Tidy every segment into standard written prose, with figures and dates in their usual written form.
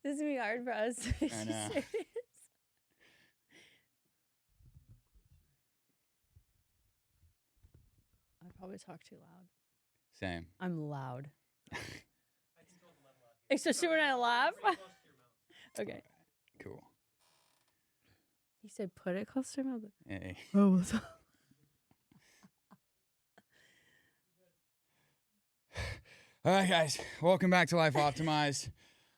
This is gonna be hard for us to be I know. serious. I probably talk too loud. Same. I'm loud. Especially when I laugh. Okay. Cool. He said, "Put it close to your mouth." Hey. Oh, what's up? All right, guys. Welcome back to Life Optimized.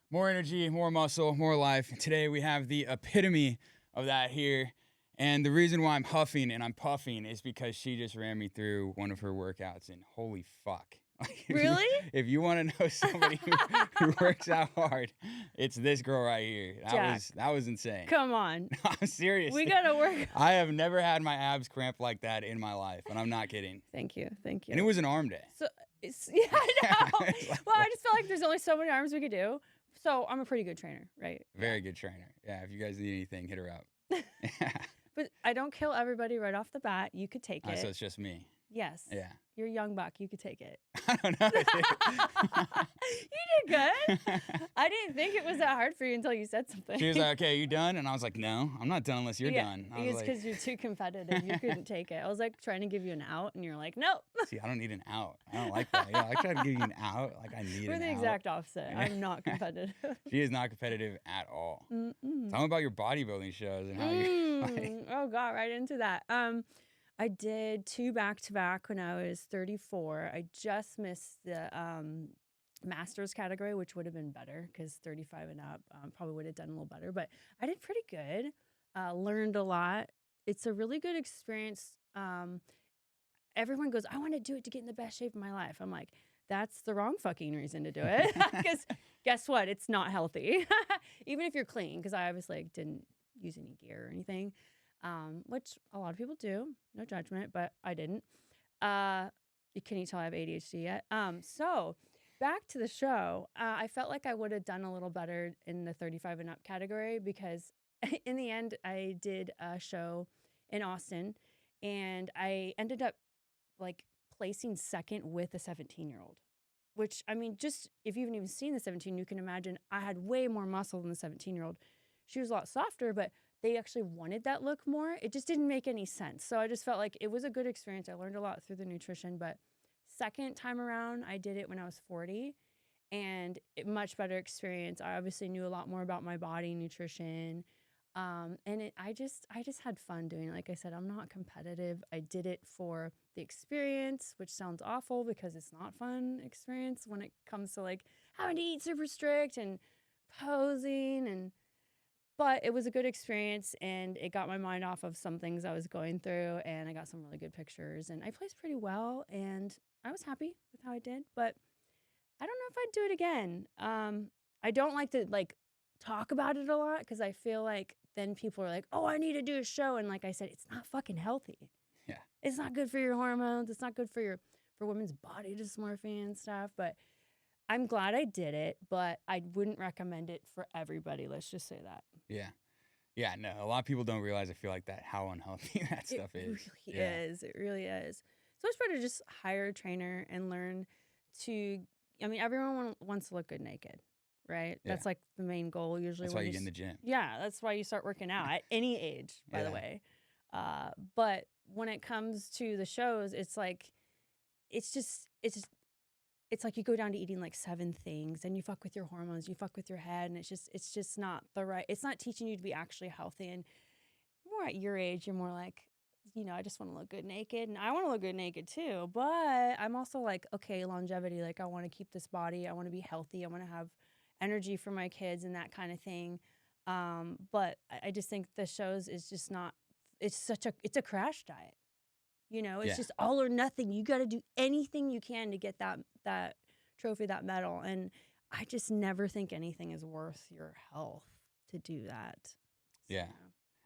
More energy, more muscle, more life. Today we have the epitome of that here. And the reason why I'm huffing and I'm puffing is because she just ran me through one of her workouts, and holy fuck. Really? If you want to know somebody who works out hard, it's this girl right here. That was insane. Come on. I'm serious. We gotta work. I have never had my abs cramp like that in my life, and I'm not kidding. Thank you. Thank you. And it was an arm day. So, yeah, I know. Well, I just feel like there's only so many arms we could do. So I'm a pretty good trainer, right? Very good trainer. Yeah, if you guys need anything, hit her up. But I don't kill everybody right off the bat. You could take it. So it's just me. Yes. Yeah. You're a young buck. You could take it. I don't know. You did good. I didn't think it was that hard for you until you said something. She was like, "Okay, you done?" And I was like, "No, I'm not done unless you're done." I was It's like, because you're too competitive. You couldn't take it. I was like trying to give you an out, and you're like, "No." "See, I don't need an out. I don't like that. Yeah, I try to give you an out. Like I need We're an the out." exact opposite. Yeah. I'm not competitive. She is not competitive at all. Mm-mm. Tell me about your bodybuilding shows and how you. Like, Oh, got right into that. I did 2 back-to-back when I was 34. I just missed the masters category, which would have been better because 35 and up probably would have done a little better. But I did pretty good. Learned a lot. It's a really good experience. Everyone goes, "I want to do it to get in the best shape of my life." I'm like, that's the wrong fucking reason to do it. Because guess what? It's not healthy. Even if you're clean, because I obviously didn't use any gear or anything. Which a lot of people do, no judgment, but I didn't. Can you tell I have ADHD yet? So back to the show, I felt like I would have done a little better in the 35 and up category because in the end, I did a show in Austin and I ended up like placing second with a 17-year-old. Which, I mean, just if you haven't even seen the 17, you can imagine I had way more muscle than the 17-year-old. She was a lot softer, but they actually wanted that look more. It just didn't make any sense. So I just felt like it was a good experience. I learned a lot through the nutrition, but second time around, I did it when I was 40 and much better experience. I obviously knew a lot more about my body, nutrition. I just had fun doing it. Like I said, I'm not competitive. I did it for the experience, which sounds awful because it's not fun experience when it comes to like having to eat super strict and posing but it was a good experience and it got my mind off of some things I was going through and I got some really good pictures and I placed pretty well and I was happy with how I did, but I don't know if I'd do it again. I don't like to like talk about it a lot because I feel like then people are like, "Oh, I need to do a show." And like I said, it's not fucking healthy. yeah. It's not good for your hormones. It's not good for women's body dysmorphia and stuff, but I'm glad I did it, but I wouldn't recommend it for everybody. Let's just say that. Yeah. Yeah, no, a lot of people don't realize, I feel like, that how unhealthy that stuff is. It really is. It really is. So it's better to just hire a trainer and learn to, I mean, everyone wants to look good naked, right? Yeah. That's like the main goal usually. That's why you get in the gym. Yeah, that's why you start working out at any age, by the way. But when it comes to the shows, it's like, it's like you go down to eating like 7 things and you fuck with your hormones, you fuck with your head, and it's just not it's not teaching you to be actually healthy. And more at your age, you're more like, I just want to look good naked, and I want to look good naked too. But I'm also like, okay, longevity, like I want to keep this body, I want to be healthy, I want to have energy for my kids and that kind of thing. But I just think the shows is just not, it's a crash diet. It's just all or nothing. You got to do anything you can to get that trophy, that medal. And I just never think anything is worth your health to do that. Yeah.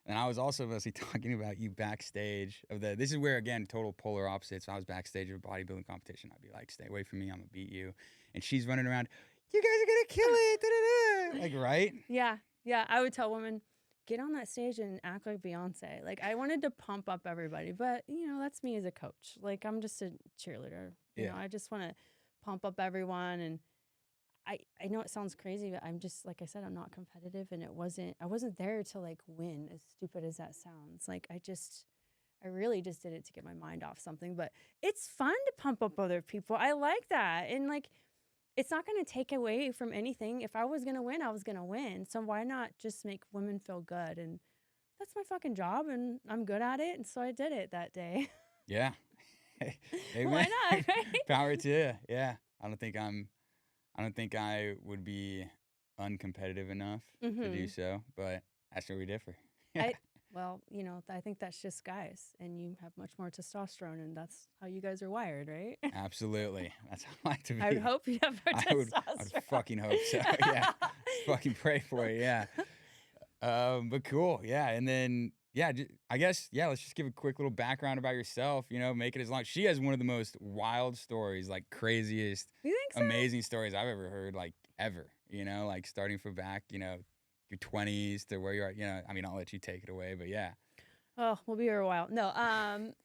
And I was also mostly talking about you backstage this is where, again, total polar opposites. I was backstage of a bodybuilding competition. I'd be like, "Stay away from me. I'm going to beat you." And she's running around, "You guys are going to kill it." Da, da, da. Like, right? Yeah. Yeah. I would tell women, get on that stage and act like Beyonce. Like, I wanted to pump up everybody, but that's me as a coach. Like, I'm just a cheerleader. I just want to pump up everyone. And I know it sounds crazy, but I'm just, like I said, I'm not competitive, and I wasn't there to like win, as stupid as that sounds. Like I really just did it to get my mind off something, but it's fun to pump up other people. I like that. And like, it's not going to take away from anything. If I was going to win, I was going to win. So why not just make women feel good? And that's my fucking job, and I'm good at it. And so I did it that day. Yeah. Why Amen. not? Right? Power to you. Yeah. I don't think I would be uncompetitive enough to do Mm-hmm. so, but that's where we differ. Yeah. I, well, I think that's just guys, and you have much more testosterone, and that's how you guys are wired, right? Absolutely. That's how I like to I would be. hope you have more I'd testosterone. fucking hope so. Yeah. Fucking pray for it. Yeah. But cool. Yeah. And then, yeah, I guess, yeah, let's just give a quick little background about yourself, make it as long. She has one of the most wild stories, like craziest, You think so? amazing stories I've ever heard, like ever, like starting from back, your 20s to where you are, I mean, I'll let you take it away, but yeah. Oh, we'll be here a while. No,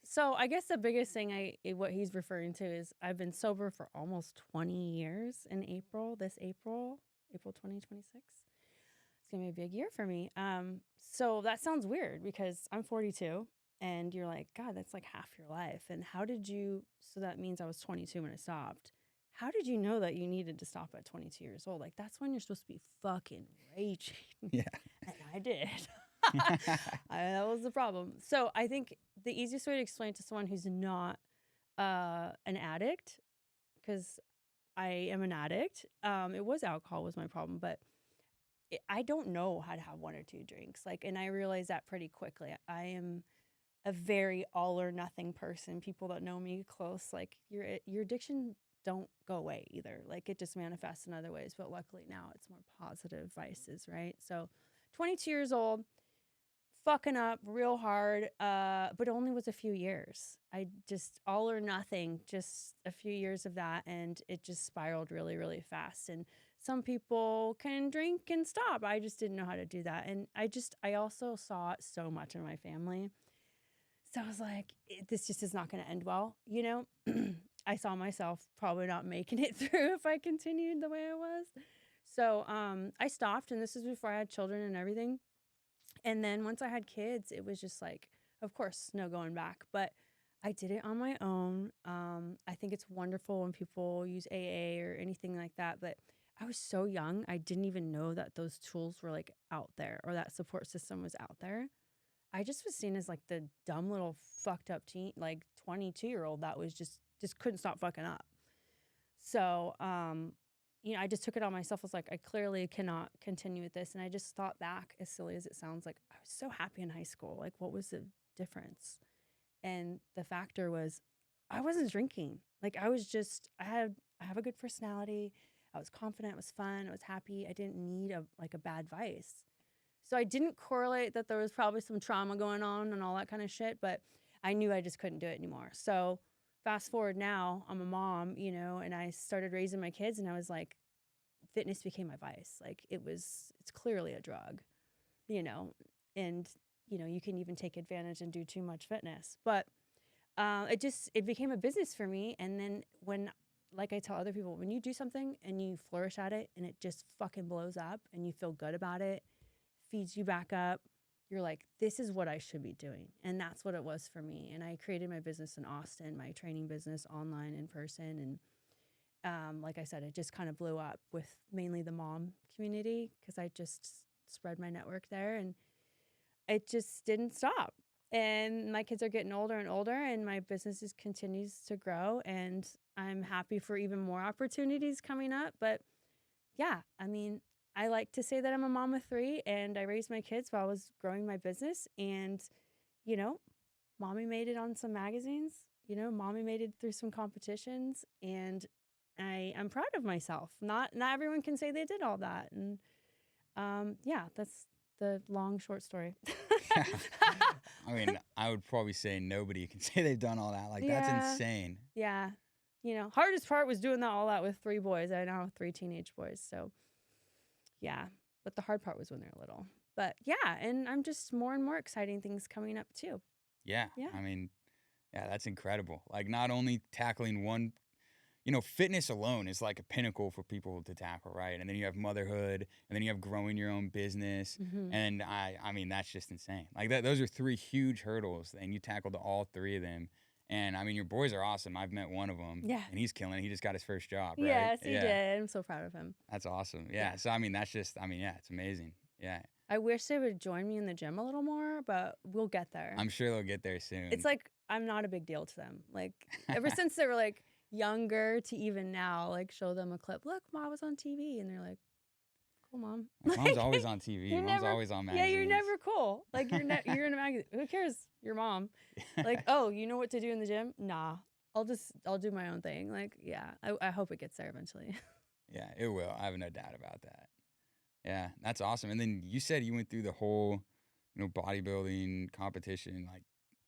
so I guess the biggest thing what he's referring to is I've been sober for almost 20 years in April 2026. It's gonna be a big year for me. So that sounds weird because I'm 42 and you're like, God, that's like half your life. And so that means I was 22 when I stopped. How did you know that you needed to stop at 22 years old? Like, that's when you're supposed to be fucking raging. Yeah. And I did. That was the problem. So I think the easiest way to explain to someone who's not an addict, because I am an addict, it was alcohol was my problem, but I don't know how to have one or two drinks. Like, and I realized that pretty quickly. I am a very all or nothing person. People that know me close, like your addiction don't go away either. Like it just manifests in other ways. But luckily now it's more positive vices, right? So 22 years old, fucking up real hard, but only was a few years. I just all or nothing, just a few years of that, and it just spiraled really, really fast. And some people can drink and stop. I just didn't know how to do that. And I also saw it so much in my family. So I was like, this just is not going to end well, I saw myself probably not making it through if I continued the way I was. So I stopped, and this was before I had children and everything. And then once I had kids, it was just like, of course, no going back. But I did it on my own. I think it's wonderful when people use AA or anything like that. But I was so young, I didn't even know that those tools were like out there or that support system was out there. I just was seen as like the dumb little fucked up teen, like 22-year-old that was just couldn't stop fucking up. So, I just took it on myself. I was like, I clearly cannot continue with this. And I just thought back, as silly as it sounds, like I was so happy in high school. Like, what was the difference? And the factor was I wasn't drinking. Like I have a good personality. I was confident, it was fun, I was happy. I didn't need a bad vice. So I didn't correlate that there was probably some trauma going on and all that kind of shit, but I knew I just couldn't do it anymore. So fast forward now, I'm a mom, and I started raising my kids, and I was like, fitness became my vice. Like it's clearly a drug, and you can even take advantage and do too much fitness. But it became a business for me. And then like I tell other people, when you do something and you flourish at it and it just fucking blows up and you feel good about it, feeds you back up, you're like, this is what I should be doing. And that's what it was for me. And I created my business in Austin, my training business, online, in person. And like I said, it just kind of blew up with mainly the mom community because I just spread my network there, and it just didn't stop. And my kids are getting older and older, and my business continues to grow, and I'm happy for even more opportunities coming up. But yeah, I mean, I like to say that I'm a mom of three, and I raised my kids while I was growing my business. And, mommy made it on some magazines, mommy made it through some competitions, and I'm proud of myself. Not everyone can say they did all that. And yeah, that's the long, short story. I mean, I would probably say nobody can say they've done all that. Like, that's Yeah. insane. Yeah. Hardest part was doing all that with 3 boys. I now have 3 teenage boys. So yeah, but the hard part was when they're little. But yeah, and I'm just more and more exciting things coming up too. Yeah. Yeah. I mean, yeah, that's incredible. Like, not only tackling one, you know, fitness alone is like a pinnacle for people to tackle, right? And then you have motherhood, and then you have growing your own business. Mhm. And I mean, that's just insane. Like those are 3 huge hurdles, and you tackled all 3 of them. And I mean, your boys are awesome. I've met one of them, Yeah. and he's killing it. He just got his first job, right? Yes, he did. I'm so proud of him. That's awesome. Yeah. Yeah. So I mean, that's just, I mean, yeah, it's amazing. Yeah. I wish they would join me in the gym a little more, but we'll get there. I'm sure they'll get there soon. It's like I'm not a big deal to them. Like ever since they were like younger to even now, like show them a clip. Look, Mom was on TV, and they're like, "Cool, Mom." My mom's always on TV. you're Mom's never- always on Yeah, magazines. you're never cool. Like you're in a magazine. Who cares? Your mom. Like, oh, you know what to do in the gym? Nah, I'll do my own thing. Like, yeah, I hope it gets there eventually. Yeah, it will. I have no doubt about that. Yeah, that's awesome. And then you said you went through the whole, you know, bodybuilding competition, like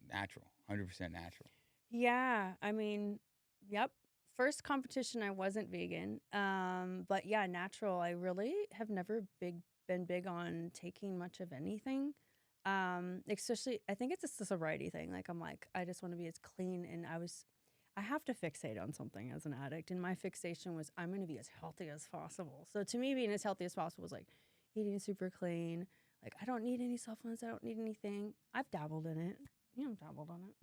natural, 100% natural. Yeah, I mean, yep. First competition, I wasn't vegan. But yeah, natural. I really have never been big on taking much of anything. Especially, I think it's just a sobriety thing. Like I'm like, I just want to be as clean, and I have to fixate on something as an addict, and my fixation was I'm going to be as healthy as possible. So to me, being as healthy as possible was like eating super clean. Like I don't need any supplements. I don't need anything. I've dabbled in it. Yeah, I've dabbled on it.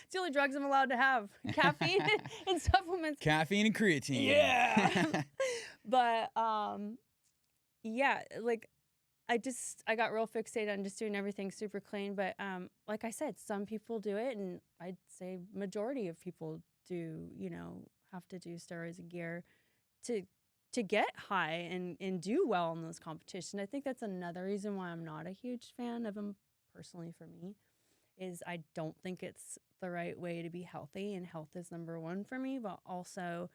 It's the only drugs I'm allowed to have: caffeine and supplements. Caffeine and creatine. Yeah. But yeah, like I got real fixated on just doing everything super clean. But like I said, some people do it, and I'd say majority of people do, you know, have to do steroids and gear to get high and do well in those competitions. I think that's another reason why I'm not a huge fan of them personally for me, is I don't think it's the right way to be healthy, and health is number one for me. But also,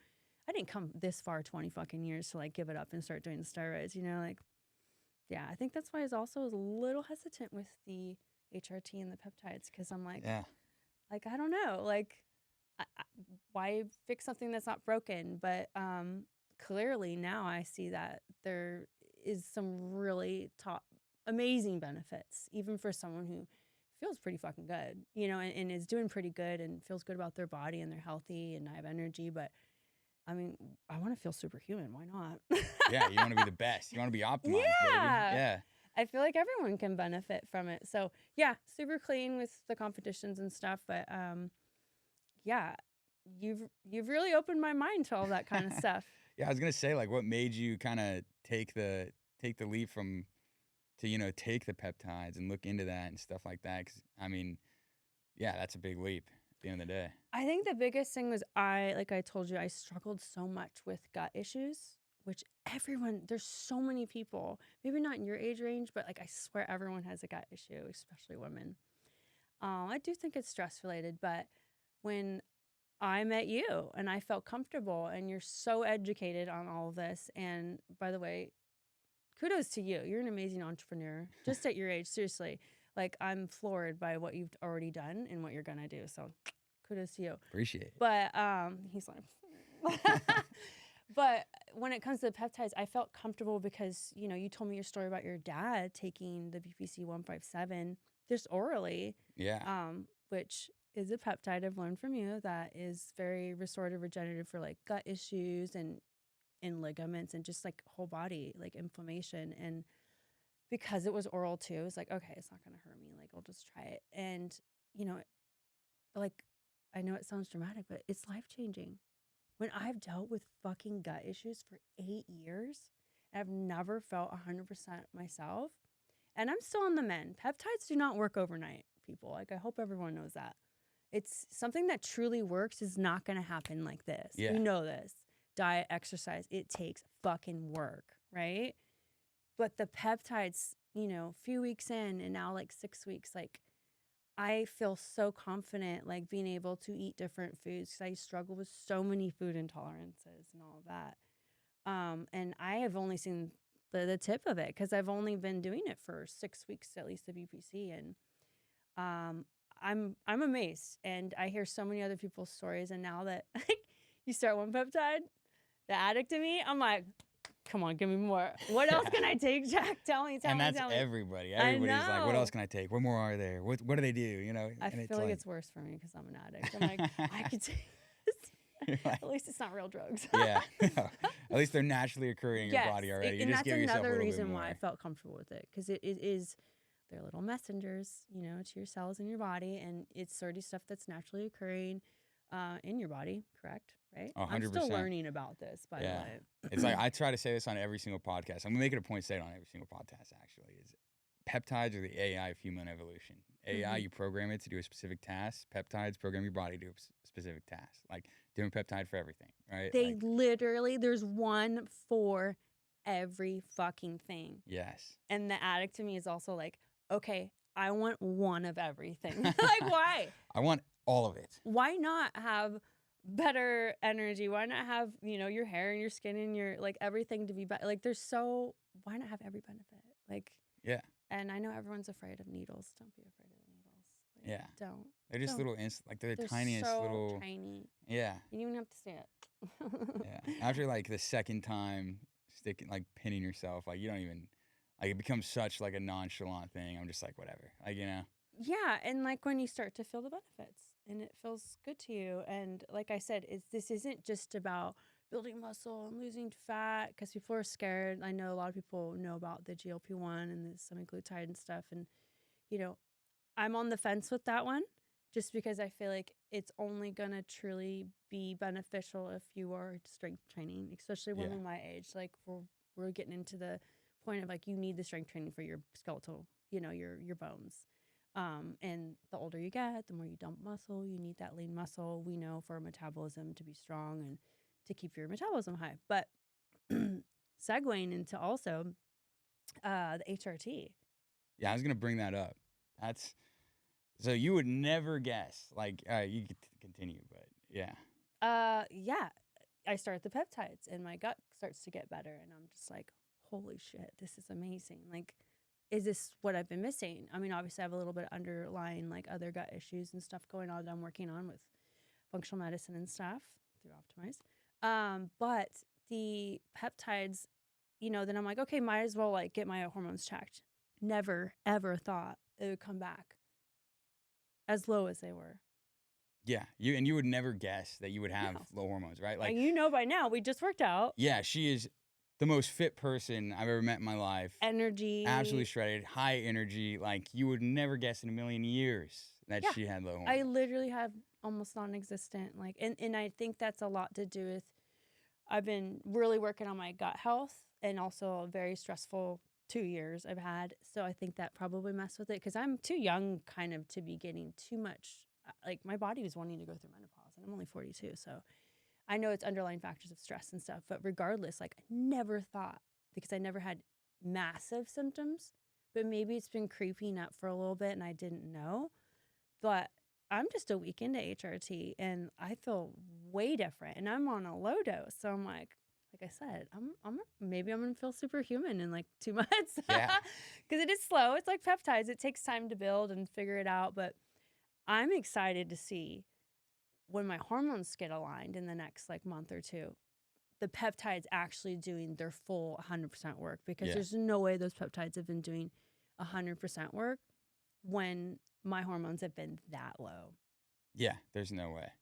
I didn't come this far 20 fucking years to like give it up and start doing the steroids, you know, like. Yeah, I think that's why I was also a little hesitant with the HRT and the peptides, because I'm like, Yeah. like I don't know, like why fix something that's not broken? But clearly now I see that there is some really amazing benefits, even for someone who feels pretty fucking good, you know, and is doing pretty good and feels good about their body and they're healthy and I have energy. But I mean, I want to feel superhuman. Why not? Yeah, you want to be the best. You want to be optimized, baby. Yeah. Yeah. I feel like everyone can benefit from it. So yeah, super clean with the competitions and stuff. But yeah, you've really opened my mind to all that kind of stuff. Yeah, I was gonna say, like, what made you kind of take the leap from to, you know, take the peptides and look into that and stuff like that? Because I mean, yeah, that's a big leap at the end of the day. I think the biggest thing was like I told you, I struggled so much with gut issues, which there's so many people, maybe not in your age range, but like I swear everyone has a gut issue, especially women. I do think it's stress related, but when I met you and I felt comfortable, and you're so educated on all of this. And by the way, kudos to you. You're an amazing entrepreneur just at your age. Seriously, like I'm floored by what you've already done and what you're going to do. So kudos to you. Appreciate it. But he's like, but when it comes to the peptides, I felt comfortable because, you know, you told me your story about your dad taking the BPC 157 just orally. Yeah. Which is a peptide I've learned from you that is very restorative, regenerative for like gut issues and in ligaments and just like whole body, like inflammation. And because it was oral too, it's like, okay, it's not going to hurt me. Like, I'll just try it. And, you know, like, I know it sounds dramatic, but it's life-changing. When I've dealt with fucking gut issues for 8 years, and I've never felt 100% myself, and I'm still on the mend. Peptides do not work overnight, people. Like, I hope everyone knows that. It's something that truly works is not going to happen like this. Yeah. You know this. Diet, exercise, it takes fucking work, right? But the peptides, you know, a few weeks in and now like 6 weeks, like I feel so confident, like being able to eat different foods because I struggle with so many food intolerances and all of that. And I have only seen the tip of it because I've only been doing it for 6 weeks, at least the BPC. And I'm amazed. And I hear so many other people's stories. And now that like you start one peptide, the addict in me, I'm like, come on, give me more. What else can I take, Jack? Tell me. And that's everybody. Everybody's like, what else can I take? What more are there? What do they do? You know? I and feel like it's worse for me because I'm an addict. I'm like, I could take this. You're like, At least it's not real drugs. yeah. At least they're naturally occurring in your Yes, body already. You and just that's give yourself a another little bit reason why I more. felt comfortable with it, because it is they're little messengers, to your cells in your body, and it's already stuff that's naturally occurring in your body. Correct, right? I'm still 100%. learning about this, by the Yeah. way. It's like I try to say this on every single podcast. I'm gonna make it a point to say it on every single podcast. Actually, is peptides are the AI of human evolution. AI, Mhm. you program it to do a specific task. Peptides program your body to do a specific task. Like different peptide for everything, right? They Like literally, there's one for every fucking thing. yes. And the addict to me is also like, okay, I want one of everything. Like, why? I want all of it. Why not have better energy? Why not have, your hair and your skin and your, like, everything to be better? Like, why not have every benefit? Like, Yeah. and I know everyone's afraid of needles. Don't be afraid of the needles. Like, Yeah. Don't. They're just Don't. little like they're the They're tiniest so little tiny. Yeah. You don't even have to see it. Yeah. After like the second time sticking like pinning yourself, like you don't even like it becomes such like a nonchalant thing. I'm just like whatever. Like, Yeah, and like when you start to feel the benefits and it feels good to you, and like I said, this isn't just about building muscle and losing fat, because people are scared. I know a lot of people know about the GLP-1 and the semaglutide and stuff, and you know I'm on the fence with that one, just because I feel like it's only gonna truly be beneficial if you are strength training, especially Yeah. women my age. Like we're getting into the point of like you need the strength training for your skeletal, your bones. And the older you get, the more you dump muscle. You need that lean muscle. We know for metabolism to be strong and to keep your metabolism high. But segueing into also the HRT. Yeah, I was gonna bring that up. That's so you would never guess. Like, you could continue, but yeah, Yeah, I start the peptides and my gut starts to get better, and I'm just like, holy shit, this is amazing. Like, is this what I've been missing? I mean, obviously I have a little bit underlying like other gut issues and stuff going on that I'm working on with functional medicine and stuff through Optimize. But the peptides, then I'm like, okay, might as well like get my hormones checked. Never ever thought it would come back as low as they were. yeah. You would never guess that you would have No. low hormones, right? Like, Like, by now, we just worked out. yeah, she is the most fit person I've ever met in my life. Energy. Absolutely shredded, high energy. Like you would never guess in a million years that Yeah. she had low hormones. I literally have almost non-existent, like, and I think that's a lot to do with, I've been really working on my gut health, and also a very stressful 2 years I've had. So I think that probably messed with it, because I'm too young kind of to be getting too much, like my body was wanting to go through menopause, and I'm only 42. So I know it's underlying factors of stress and stuff, but regardless, like I never thought, because I never had massive symptoms, but maybe it's been creeping up for a little bit and I didn't know. But I'm just a week into HRT and I feel way different, and I'm on a low dose. So I'm like I said, maybe I'm gonna feel superhuman in like 2 months. Yeah. Because it is slow. It's like peptides. It takes time to build and figure it out. But I'm excited to see when my hormones get aligned in the next like month or two, the peptides actually doing their full 100% work, because Yeah. there's no way those peptides have been doing 100% work when my hormones have been that low. Yeah, there's no way.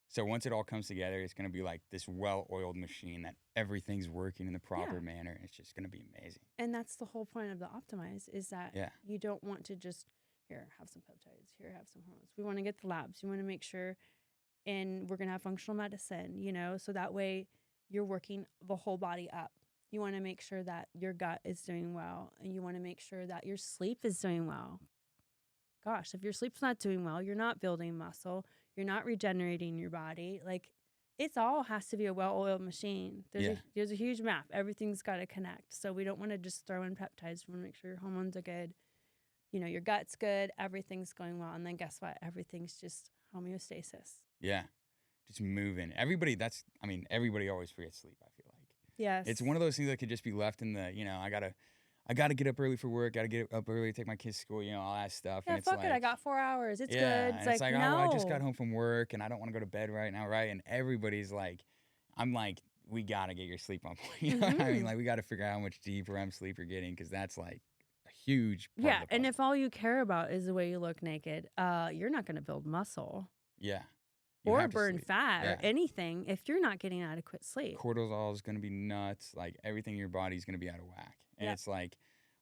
So once it all comes together, it's going to be like this well-oiled machine that everything's working in the proper manner. It's just going to be amazing. And that's the whole point of the Optimize, is that you don't want to just, here, have some peptides, here, have some hormones. We want to get the labs. You want to make sure, and we're going to have functional medicine, so that way you're working the whole body up. You want to make sure that your gut is doing well, and you want to make sure that your sleep is doing well. Gosh, if your sleep's not doing well, you're not building muscle, you're not regenerating your body. Like, it's all has to be a well-oiled machine. There's a huge map. Everything's got to connect. So we don't want to just throw in peptides. We want to make sure your hormones are good, your gut's good, everything's going well. And then guess what? Everything's just homeostasis. Yeah, just moving. Everybody always forgets sleep, I feel like. Yes. It's one of those things that could just be left in the, I gotta get up early for work, gotta get up early to take my kids to school, all that stuff. Yeah, and it's fuck like, it, I got 4 hours. It's yeah, good. It's like, no. oh, I just got home from work and I don't want to go to bed right now, right? And everybody's like, I'm like, we gotta get your sleep on point. You know what I mean? Like, we gotta figure out how much deep REM sleep you're getting, because that's like a huge part Yeah, of the and puzzle. if all you care about is the way you look naked, you're not going to build muscle. Yeah. You or have to burn sleep. fat or Yeah. anything if you're not getting adequate sleep. Cortisol is going to be nuts. Like everything in your body is going to be out of whack. And Yep. it's like,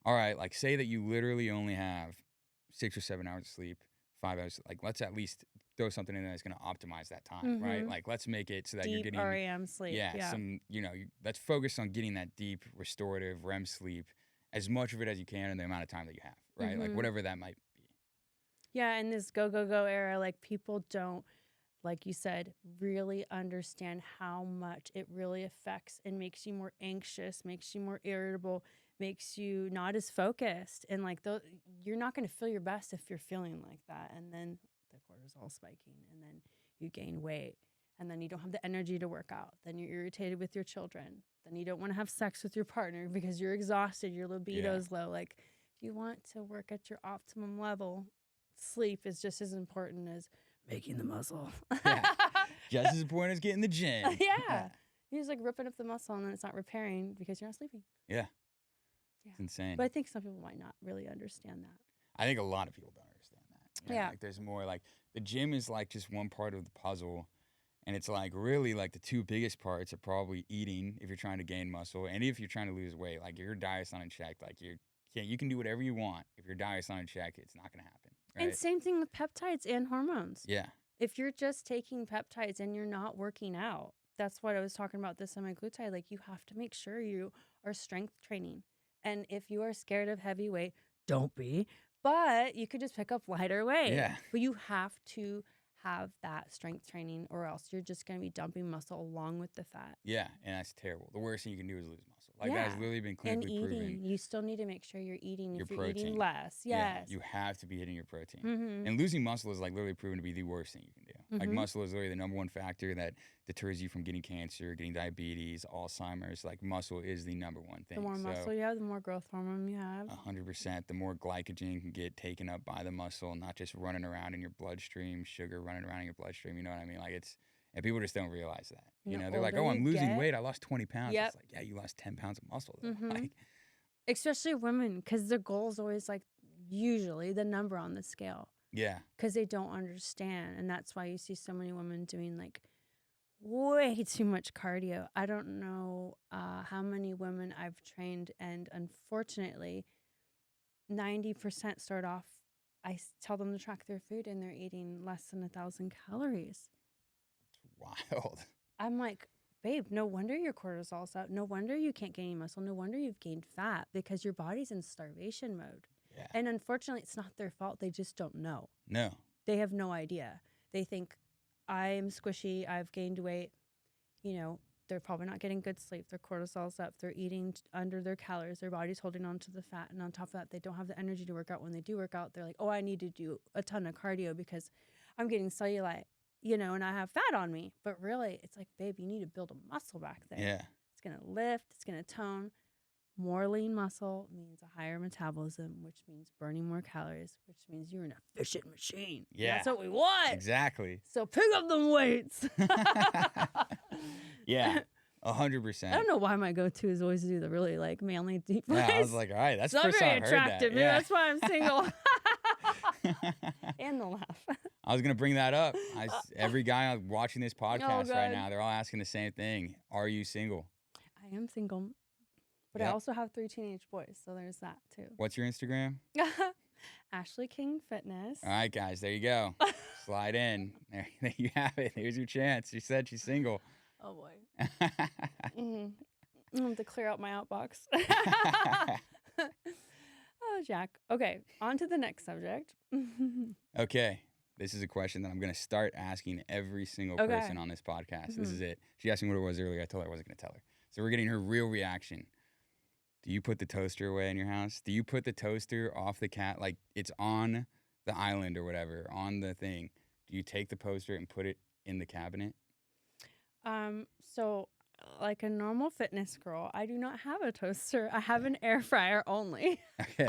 all right, like say that you literally only have 6 or 7 hours of sleep, 5 hours. Like let's at least throw something in there that's going to optimize that time, right? Like let's make it so that you're Deep getting REM sleep. Yeah. some, let's focus on getting that deep restorative REM sleep, as much of it as you can in the amount of time that you have, right? Like whatever that might be. Yeah, in this go, go, go era, like people don't, like you said, really understand how much it really affects and makes you more anxious, makes you more irritable, makes you not as focused. And like you're not going to feel your best if you're feeling like that. And then the cortisol spiking, and then you gain weight, and then you don't have the energy to work out. Then you're irritated with your children. Then you don't want to have sex with your partner because you're exhausted, your libido's low. Like if you want to work at your optimum level, sleep is just as important as making the muscle. Yeah. Just as important as getting the gym. Yeah. You're just like ripping up the muscle and then it's not repairing because you're not sleeping. Yeah. Yeah. It's insane. But I think some people might not really understand that. I think a lot of people don't understand that. Yeah. Like there's more, like the gym is like just one part of the puzzle. And it's like really like the two biggest parts are probably eating if you're trying to gain muscle, and if you're trying to lose weight. Like your diet's not in check. Like you can do whatever you want. If your diet's not in check, it's not going to happen. Right? And same thing with peptides and hormones. Yeah. If you're just taking peptides and you're not working out, that's what I was talking about this semaglutide. Like you have to make sure you are strength training. And if you are scared of heavy weight, don't be. But you could just pick up lighter weight. Yeah. But you have to have that strength training, or else you're just going to be dumping muscle along with the fat. Yeah, and that's terrible. The worst thing you can do is lose muscle. Like Yeah. that's literally been And clinically eating, proven. you still need to make sure you're eating Your if you're eating protein. less. Yeah, Yes. you have to be hitting your protein. Mm-hmm. And losing muscle is like literally proven to be the worst thing you can do. Like Mhm. muscle is literally the number one factor that deters you from getting cancer, getting diabetes, Alzheimer's. Like muscle is the number one thing. The more muscle you have, the more growth hormone you have. 100%. The more glycogen can get taken up by the muscle, not just running around in your bloodstream, sugar running around in your bloodstream. You know what I mean? Like and people just don't realize that. The They're like, older oh, I'm you losing get- weight. I lost 20 pounds. Yep. It's like, yeah, you lost 10 pounds of muscle. Though. Mhm. Like, Especially women, because their goal is always like usually the number on the scale, yeah. because they don't understand. And that's why you see so many women doing like way too much cardio. I don't know how many women I've trained, and unfortunately 90% start off, tell them to track their food and they're eating less than 1,000 calories. It's wild. I'm like, babe, no wonder your cortisol's up. No wonder you can't gain any muscle. No wonder you've gained fat, because your body's in starvation mode. Yeah. And unfortunately, it's not their fault. They just don't know. No. They have no idea. They think, I'm squishy, I've gained weight. They're probably not getting good sleep. Their cortisol's up. They're eating under their calories. Their body's holding on to the fat. And on top of that, they don't have the energy to work out. When they do work out, they're like, oh, I need to do a ton of cardio because I'm getting cellulite, and I have fat on me. But really, it's like, babe, you need to build a muscle back there. Yeah. It's going to lift. It's going to tone. More lean muscle means a higher metabolism, which means burning more calories, which means you're an efficient machine. Yeah. That's what we want. Exactly. So pick up them weights. Yeah. 100%. I don't know why my go-to is always to do the really like manly deep voice. Yeah, I was like, all right, that's It's the not first very time I've heard attractive. that. Maybe Yeah. that's why I'm single. And the laugh. I was going to bring that up. Every guy watching this podcast right God. now, they're all asking the same thing. Are you single? I am single, but I Yep. also have 3 teenage boys, so there's that too. What's your Instagram? Ashley King Fitness. All right, guys, there you go. Slide in. There you have it. Here's your chance. She said she's single. Oh boy. I'm have to clear out my outbox. Oh, Jack. Okay, on to the next subject. Okay. This is a question that I'm going to start asking every single Okay. person on this podcast. This Mhm. is it. She asked me what it was earlier. I told her I wasn't going to tell her. So we're getting her real reaction. Do you put the toaster away in your house? Do you put the toaster off the cat? Like it's on the island or whatever, on the thing. Do you take the poster and put it in the cabinet? So like a normal fitness girl, I do not have a toaster. I have an air fryer only. Okay.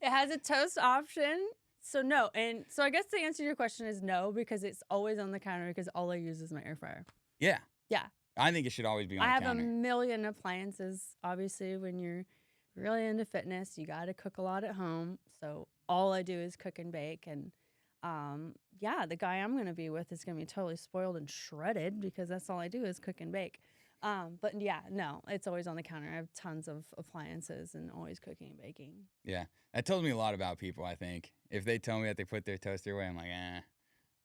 It has a toast option. So no. And so I guess the answer to your question is no, because it's always on the counter because all I use is my air fryer. Yeah. Yeah. I think it should always be on I the have counter. a million appliances. Obviously, when you're really into fitness, you got to cook a lot at home. So all I do is cook and bake. And Yeah, the guy I'm gonna be with is gonna be totally spoiled and shredded because that's all I do is cook and bake. But yeah, no, it's always on the counter. I have tons of appliances and always cooking and baking. Yeah. That tells me a lot about people, I think. If they tell me that they put their toaster away, I'm like, eh.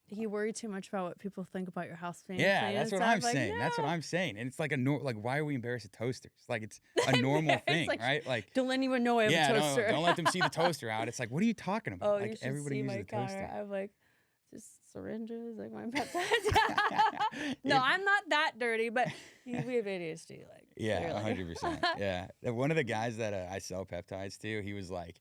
You worry too much about what people think about your house being Yeah, clean and that's what stuff. I'm Like, saying. That's what no. I'm saying. And it's like like, why are we embarrassed of toasters? Like, it's a I'm normal embarrassed, thing, like, right? Like, don't let anyone know I have yeah, a no, toaster. don't let them see the toaster out. It's like, what are you talking about? Oh, you Like, should everybody see uses my a counter. toaster. I have like just syringes, like my peptides. No, It- I'm not that dirty, but we have ADHD. Like, Yeah, clearly. 100%. Yeah. One of the guys that I sell peptides to, he was like,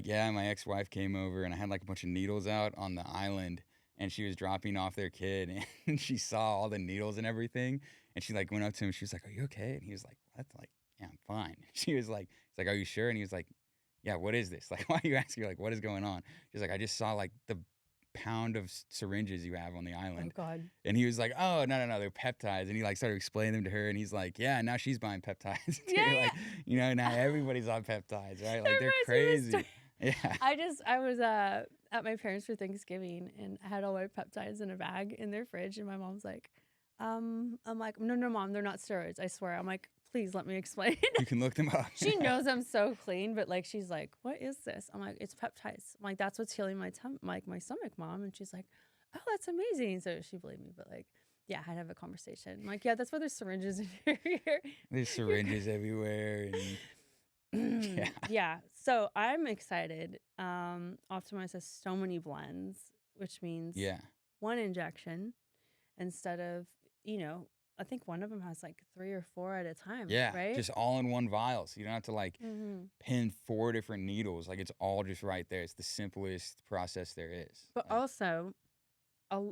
yeah, my ex-wife came over and I had like a bunch of needles out on the island and she was dropping off their kid and she saw all the needles and everything. And she like went up to him. She was like, are you okay? And he was like, what? Like, yeah, I'm fine. She was like, it's like, are you sure? And he was like, yeah, what is this? Like, why are you asking? Like, what is going on? She's like, I just saw like the pound of syringes you have on the Oh island. God. And he was like, oh, no, they're peptides. And he like started explaining them to her. And he's like, yeah, now she's buying peptides too. Yeah, Like, you know, now everybody's on peptides, right? Like, they're Everybody's doing crazy. Yeah. I was at my parents for Thanksgiving and I had all my peptides in a bag in their fridge and my mom's like, I'm like, no, mom, they're not steroids, I swear. I'm like, please let me explain. You can look them up. She knows I'm so clean, but like she's like, what is this? I'm like, it's peptides. I'm like, that's what's healing my my stomach, mom. And she's like, oh, that's amazing. So she believed me, but like, yeah, I had to have a conversation. I'm like, yeah, that's why there's syringes in here. There's syringes everywhere. And yeah. Yeah. So I'm excited. Optimize has so many blends, which means Yeah. one injection instead of, I think one of them has like 3 or 4 at a time. Yeah. Right. Just all in one vial. So you don't have to like Mm-hmm. pin 4 different needles. Like, it's all just right there. It's the simplest process there is. But Like, also,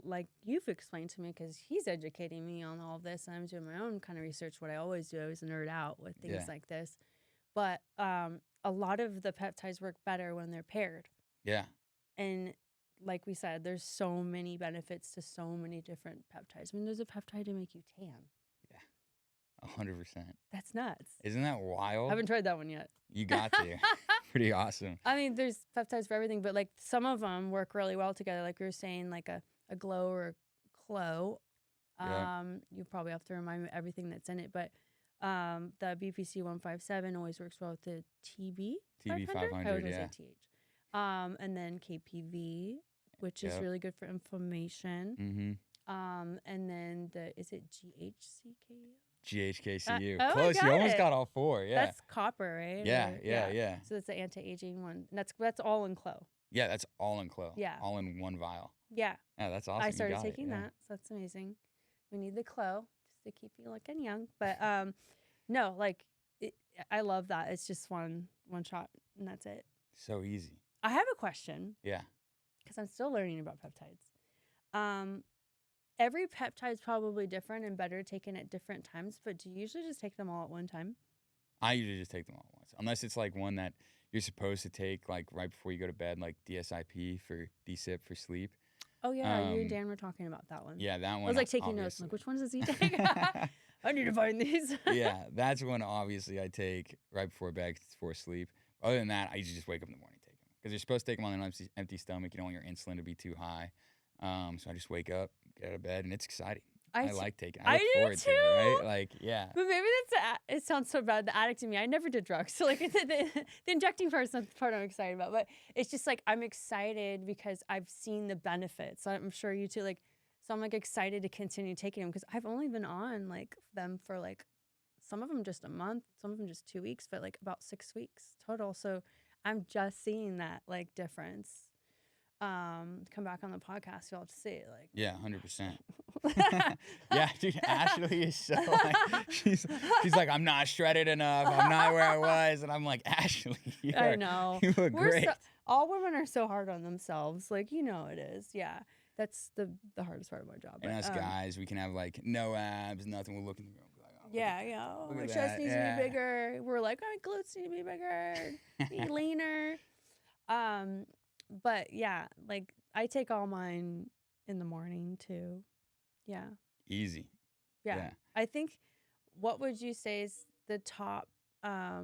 like you've explained to me, because he's educating me on all of this, and I'm doing my own kind of research. What I always do, I always nerd out with things Yeah. like this. But a lot of the peptides work better when they're paired. yeah. And like we said, there's so many benefits to so many different peptides. I mean, there's a peptide to make you tan. 100%. That's nuts. Isn't that I wild? haven't tried that one yet. You got to. Pretty awesome. I mean, there's peptides for everything, but like some of them work really well together. Like we were saying, like a glow or a clo. Yeah. You probably have to remind me everything that's in it, but the BPC 157 always works well with the TB TB 500. I 500, was gonna yeah. say TH. And then KPV, which is Yep. really good for inflammation. Mm-hmm. And then is it GHCKU? GHKCU. oh, I Close. You got almost it. got all 4. Yeah. That's copper, right? Yeah, Or- yeah. So that's the anti-aging one. And that's all in clo. Yeah, that's all in clo. Yeah. All in one vial. Yeah. Yeah, that's awesome. I You started got it, taking yeah. that, so that's amazing. We need the clo just to keep you looking young. But no, like I love that. It's just one shot and that's it. So easy. I have a question Yeah. because I'm still learning about peptides. Every peptide's probably different and better taken at different times, but do you usually just take them all at one time? I usually just take them all at once. Unless it's like one that you're supposed to take like right before you go to bed, like DSIP for DSIP for sleep. Oh yeah, you Um, and Dan were talking about that one. Yeah, that one. I was like taking notes. I'm like, which ones does he take? obviously. I need to find these. Yeah, that's one obviously I take right before bed 'cause it's before sleep. Other than that, I usually just wake up in the morning and take them because you're supposed to take them on an empty stomach. You don't want your insulin to be too high. So I just wake up, get out of bed, and it's exciting. I like taking. I I look do forward to it, right? Like, yeah. But maybe it sounds so bad, the addict in me. I never did drugs. So like the injecting part's not the part I'm excited about. But it's just like I'm excited because I've seen the benefits. I'm sure you too. Like, so I'm like excited to continue taking them because I've only been on like them for like some of them just a month, some of them just 2 weeks, but like about 6 weeks total. So I'm just seeing that like difference. Come back on the podcast, you'll have to see it. Like, Yeah, 100%. Yeah, dude, Ashley is so like she's like, I'm not shredded enough. I'm not where I was, and I'm like, Ashley, I know. you look great. All women are so hard on themselves. Like, it is. Yeah. That's the hardest part of my job. And But, us guys, we can have like no abs, nothing. We'll look in the mirror and be like, oh, yeah. look My at chest that, needs yeah. to be bigger. We're like, my glutes need to be bigger, be leaner. But yeah, like I take all mine in the morning too. Yeah. easy. Yeah. Yeah. I think, what would you say is the top, I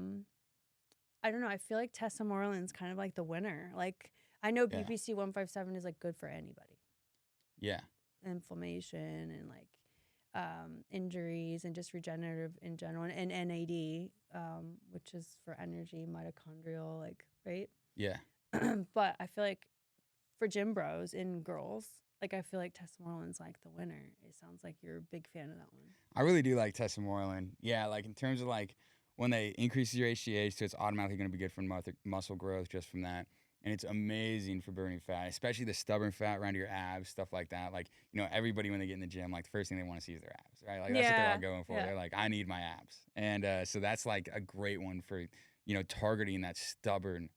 don't know, I feel like Tessa Moreland's kind of like the winner. Like, I know Yeah. BPC 157 is like good for anybody. Yeah. Inflammation and like injuries and just regenerative in general, and NAD, which is for energy, mitochondrial, like, right? Yeah. But I feel like for gym bros and girls, like, I feel like testosterone's like the winner. It sounds like you're a big fan of that one. I really do like testosterone. Yeah, like in terms of like when they increase your HGH, so it's automatically going to be good for muscle growth just from that. And it's amazing for burning fat, especially the stubborn fat around your abs, stuff like that. Like, everybody when they get in the gym, like the first thing they want to see is their abs, right? Like that's what they're all going for. Yeah. They're like, I need my abs. And so that's like a great one for, targeting that stubborn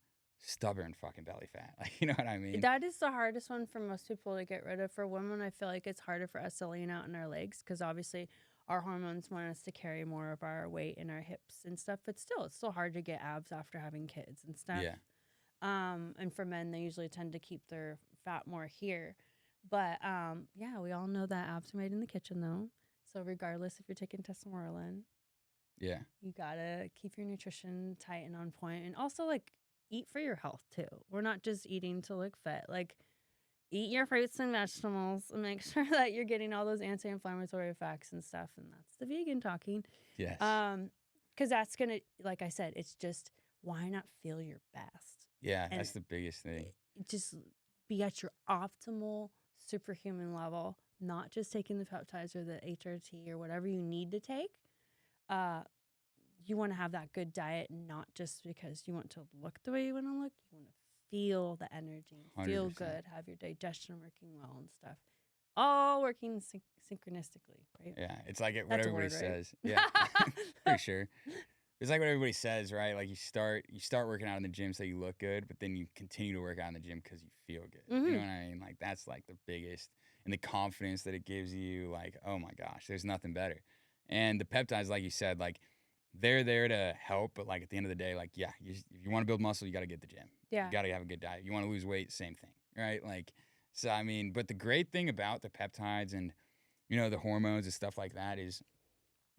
fucking belly fat. Like, you know what I mean? That is the hardest one for most people to get rid of. For women, I feel like it's harder for us to lean out in our legs because obviously our hormones want us to carry more of our weight in our hips and stuff. But still, it's still hard to get abs after having kids and stuff. Yeah. And for men, they usually tend to keep their fat more here. But yeah, we all know that abs are made in the kitchen though. So regardless if you're taking testosterone, Yeah. you gotta keep your nutrition tight and on point, and also like eat for your health too. We're not just eating to look fit. Like, eat your fruits and vegetables and make sure that you're getting all those anti-inflammatory effects and stuff. And that's the vegan talking. Yes. Because that's gonna, like I said, it's just, why not feel your best? Yeah, And that's the biggest thing. just be at your optimal superhuman level, not just taking the peptides or the HRT or whatever you need to take. You want to have that good diet, not just because you want to look the way you want to look. You want to feel the energy, feel 100%. good, have your digestion working well and stuff. All working synchronistically, right? Yeah, it's like what That's a everybody word, right? says. Yeah, for sure. It's like what everybody says, right? Like you start working out in the gym so you look good, but then you continue to work out in the gym because you feel good. You know what I mean? Like that's like the biggest, and the confidence that it gives you. Like, oh my gosh, there's nothing better. And the peptides, like you said, like they're there to help, but like at the end of the day, like if you want to build muscle, you got to get to the gym. Yeah. You got to have a good diet. You want to lose weight, same thing, right? Like, so I mean, but the great thing about the peptides and the hormones and stuff like that is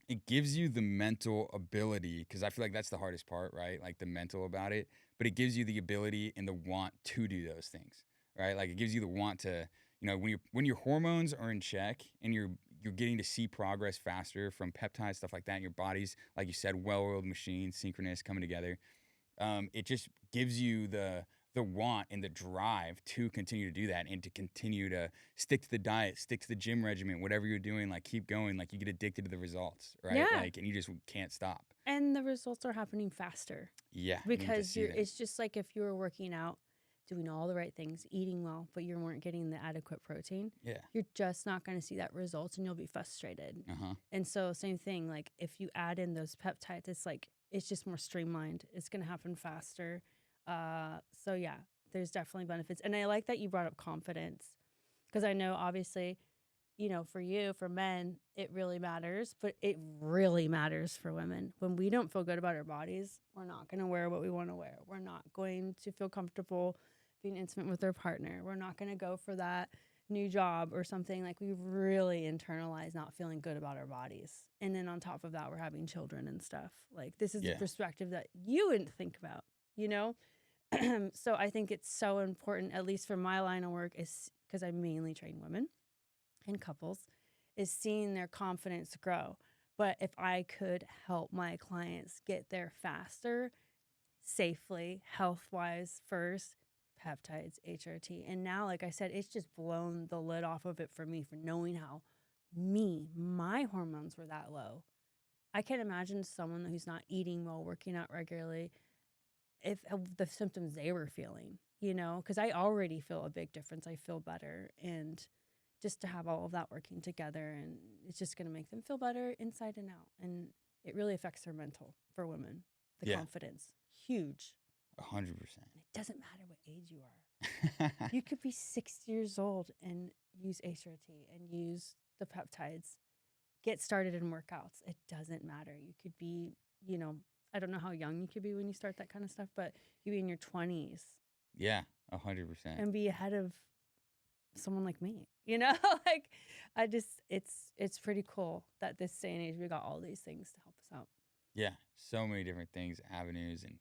it gives you the mental ability, because I feel like that's the hardest part, right? Like the mental about it, but it gives you the ability and the want to do those things, right? Like it gives you the want to, when your hormones are in check and you're getting to see progress faster from peptides, stuff like that, and your body's, like you said, well-oiled machine, synchronous, coming together. It just gives you the want and the drive to continue to do that and to continue to stick to the diet, stick to the gym regimen, whatever you're doing, like keep going, like you get addicted to the results, right? Yeah. Like, and you just can't stop. And the results are happening faster. Yeah. Because it's just like if you were working out, doing all the right things, eating well, but you weren't getting the adequate protein. Yeah. You're just not going to see that results and you'll be frustrated. Uh-huh. And so same thing, like if you add in those peptides, it's just more streamlined. It's going to happen faster. So yeah, there's definitely benefits. And I like that you brought up confidence, because I know obviously, for you, for men, it really matters, but it really matters for women. When we don't feel good about our bodies, we're not going to wear what we want to wear. We're not going to feel comfortable being intimate with our partner. We're not going to go for that new job or something. Like, we really internalize not feeling good about our bodies. And then on top of that, we're having children and stuff. Like, this is the perspective that you wouldn't think about, So I think it's so important, at least for my line of work, is because I mainly train women and couples, is seeing their confidence grow. But if I could help my clients get there faster, safely, health-wise first, peptides, HRT. And now, like I said, it's just blown the lid off of it for me, for knowing how my hormones were that low. I can't imagine someone who's not eating well, working out regularly, if the symptoms they were feeling, because I already feel a big difference. I feel better. And just to have all of that working together, and it's just going to make them feel better inside and out. And it really affects their mental for women, the confidence. Huge. 100%. It doesn't matter what age you are. You could be 60 years old and use HRT and use the peptides. Get started in workouts. It doesn't matter. You could be, I don't know how young you could be when you start that kind of stuff, but you be in your 20s. Yeah, 100%. And be ahead of someone like me, like it's pretty cool that this day and age we got all these things to help us out. Yeah, so many different things, avenues, and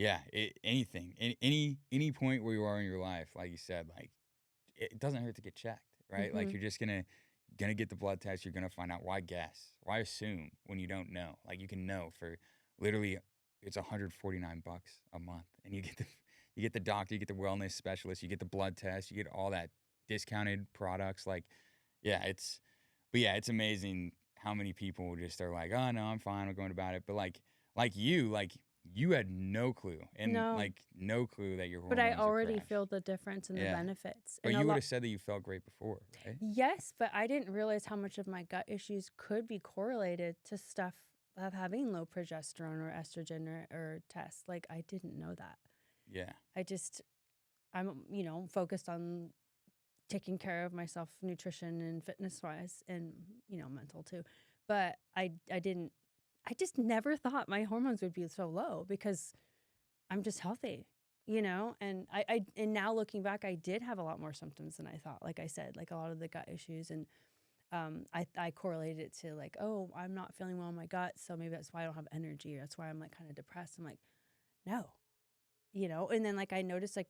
Yeah, anything, any point where you are in your life, like you said, like it doesn't hurt to get checked, right? Like Mm-hmm. you're just gonna get the blood test. You're gonna find out. Why guess? Why assume when you don't know? Like you can know for literally it's $149 a month, and you get the doctor, you get the wellness specialist, you get the blood test, you get all that discounted products. Like, yeah, it's amazing how many people just are like, oh no, I'm fine, I'm going about it. But like you had no clue, and No, like no clue that your but I hormones had already crashed. feel the difference in the Yeah, benefits. but And a you would lot, have said that you felt great before, right? yes, but I didn't realize how much of my gut issues could be correlated to stuff of having low progesterone or estrogen or tests. Like, I didn't know that. Yeah, I just, I'm, focused on taking care of myself, nutrition and fitness wise, and, mental too. But I just never thought my hormones would be so low because I'm just healthy, and and now looking back, I did have a lot more symptoms than I thought. Like I said, like a lot of the gut issues, and I correlated it to like, oh, I'm not feeling well in my gut, so maybe that's why I don't have energy, or that's why I'm like kind of depressed. I'm like, no, and then like I noticed like,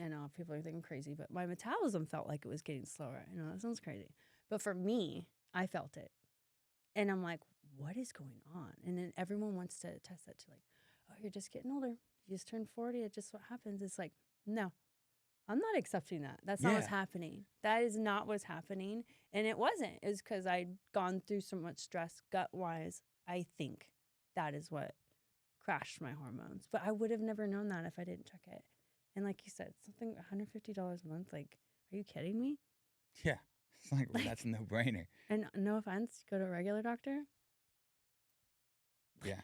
I know people are thinking crazy, but my metabolism felt like it was getting slower. I know that sounds crazy, but for me, I felt it, and I'm like, what is going on? And then everyone wants to test that to like, oh, you're just getting older. You just turned 40. It's just what happens. It's like, no, I'm not accepting that. That's not what's yeah, happening. That is not what's happening. And it wasn't. It was because I'd gone through so much stress gut wise. I think that is what crashed my hormones. But I would have never known that if I didn't check it. And like you said, something $150 a month. Like, are you kidding me? yeah. It's like, well, that's Like, a no brainer. and no offense, go to a regular doctor. Yeah.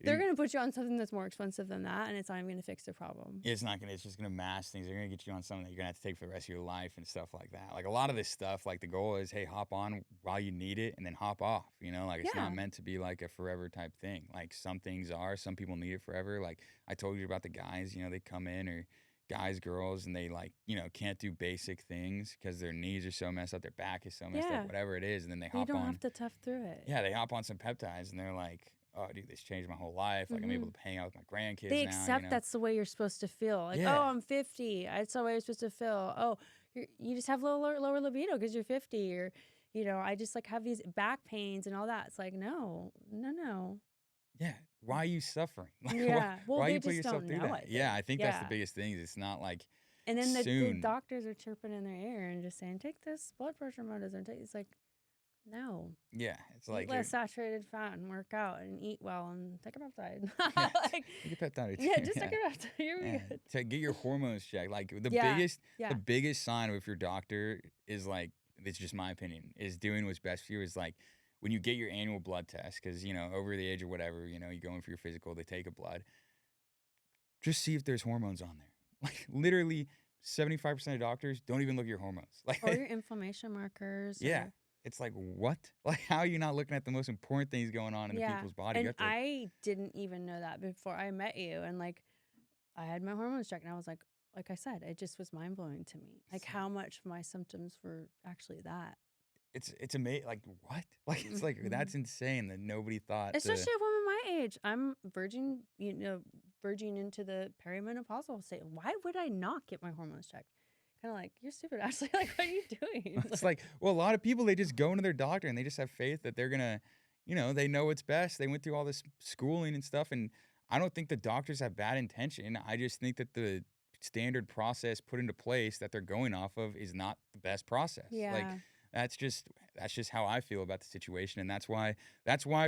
They're going to put you on something that's more expensive than that, and it's not even going to fix the problem. It's not gonna. It's just gonna mask things. They're gonna get you on something that you're gonna have to take for the rest of your life and stuff like that. Like a lot of this stuff, like the goal is, hey, hop on while you need it, and then hop off. Like it's not Yeah. meant to be like a forever type thing. Like some things are. Some people need it forever. Like I told you about the guys. They come in or guys, girls, and they like can't do basic things because their knees are so messed up, their back is so messed Yeah. up, whatever it is, and then they You hop don't on. have to tough through it. Yeah, they hop on some peptides, and they're like, oh, dude, this changed my whole life. Like I'm able to hang out with my grandkids They now. accept that's the way you're supposed to feel. Like, Yeah. oh, I'm 50. That's the way you're supposed to feel. Oh, you just have lower libido because you're 50. Or, I just like have these back pains and all that. It's like, no, no, no. Yeah. Why are you suffering? Like, Yeah. Well, why they you put just yourself don't through know, that? I think. Yeah, I think that's the Yeah. biggest thing. Is it's not like And then the soon. doctors are chirping in their ear and just saying, take this blood pressure medicine. It's like, no. Yeah, it's Eat like less saturated fat and work out and eat well and take a peptide. yeah, Like, you get peptide. yeah, just take a peptide. You'll be Yeah, good. to get your hormones checked. Like the Yeah. biggest, Yeah. the biggest sign of if your doctor is like, it's just my opinion, is doing what's best for you. Is like when you get your annual blood test, because over the age of whatever, you go in for your physical, they take a blood. Just see if there's hormones on there. Like literally, 75% of doctors don't even look at your hormones. Like Or your inflammation markers. yeah. Or, It's like, what? Like, how are you not looking at the most important things going on in the yeah. people's body? You And have to, I didn't even know that before I met you. And like, I had my hormones checked, and I was like I said, it just was mind blowing to me. Like how much of my symptoms were actually that. it's amazing. Like, what? Like, it's like, Mhm. that's insane that nobody thought Especially a woman my age. I'm verging into the perimenopausal state. Why would I not get my hormones checked? Kind of like, you're stupid, Ashley. Like, what are you doing? it's like, well, a lot of people, they just go into their doctor and they just have faith that they're going to, they know what's best. They went through all this schooling and stuff. And I don't think the doctors have bad intention. I just think that the standard process put into place that they're going off of is not the best process. Like, Yeah. that's just how I feel about the situation, and that's why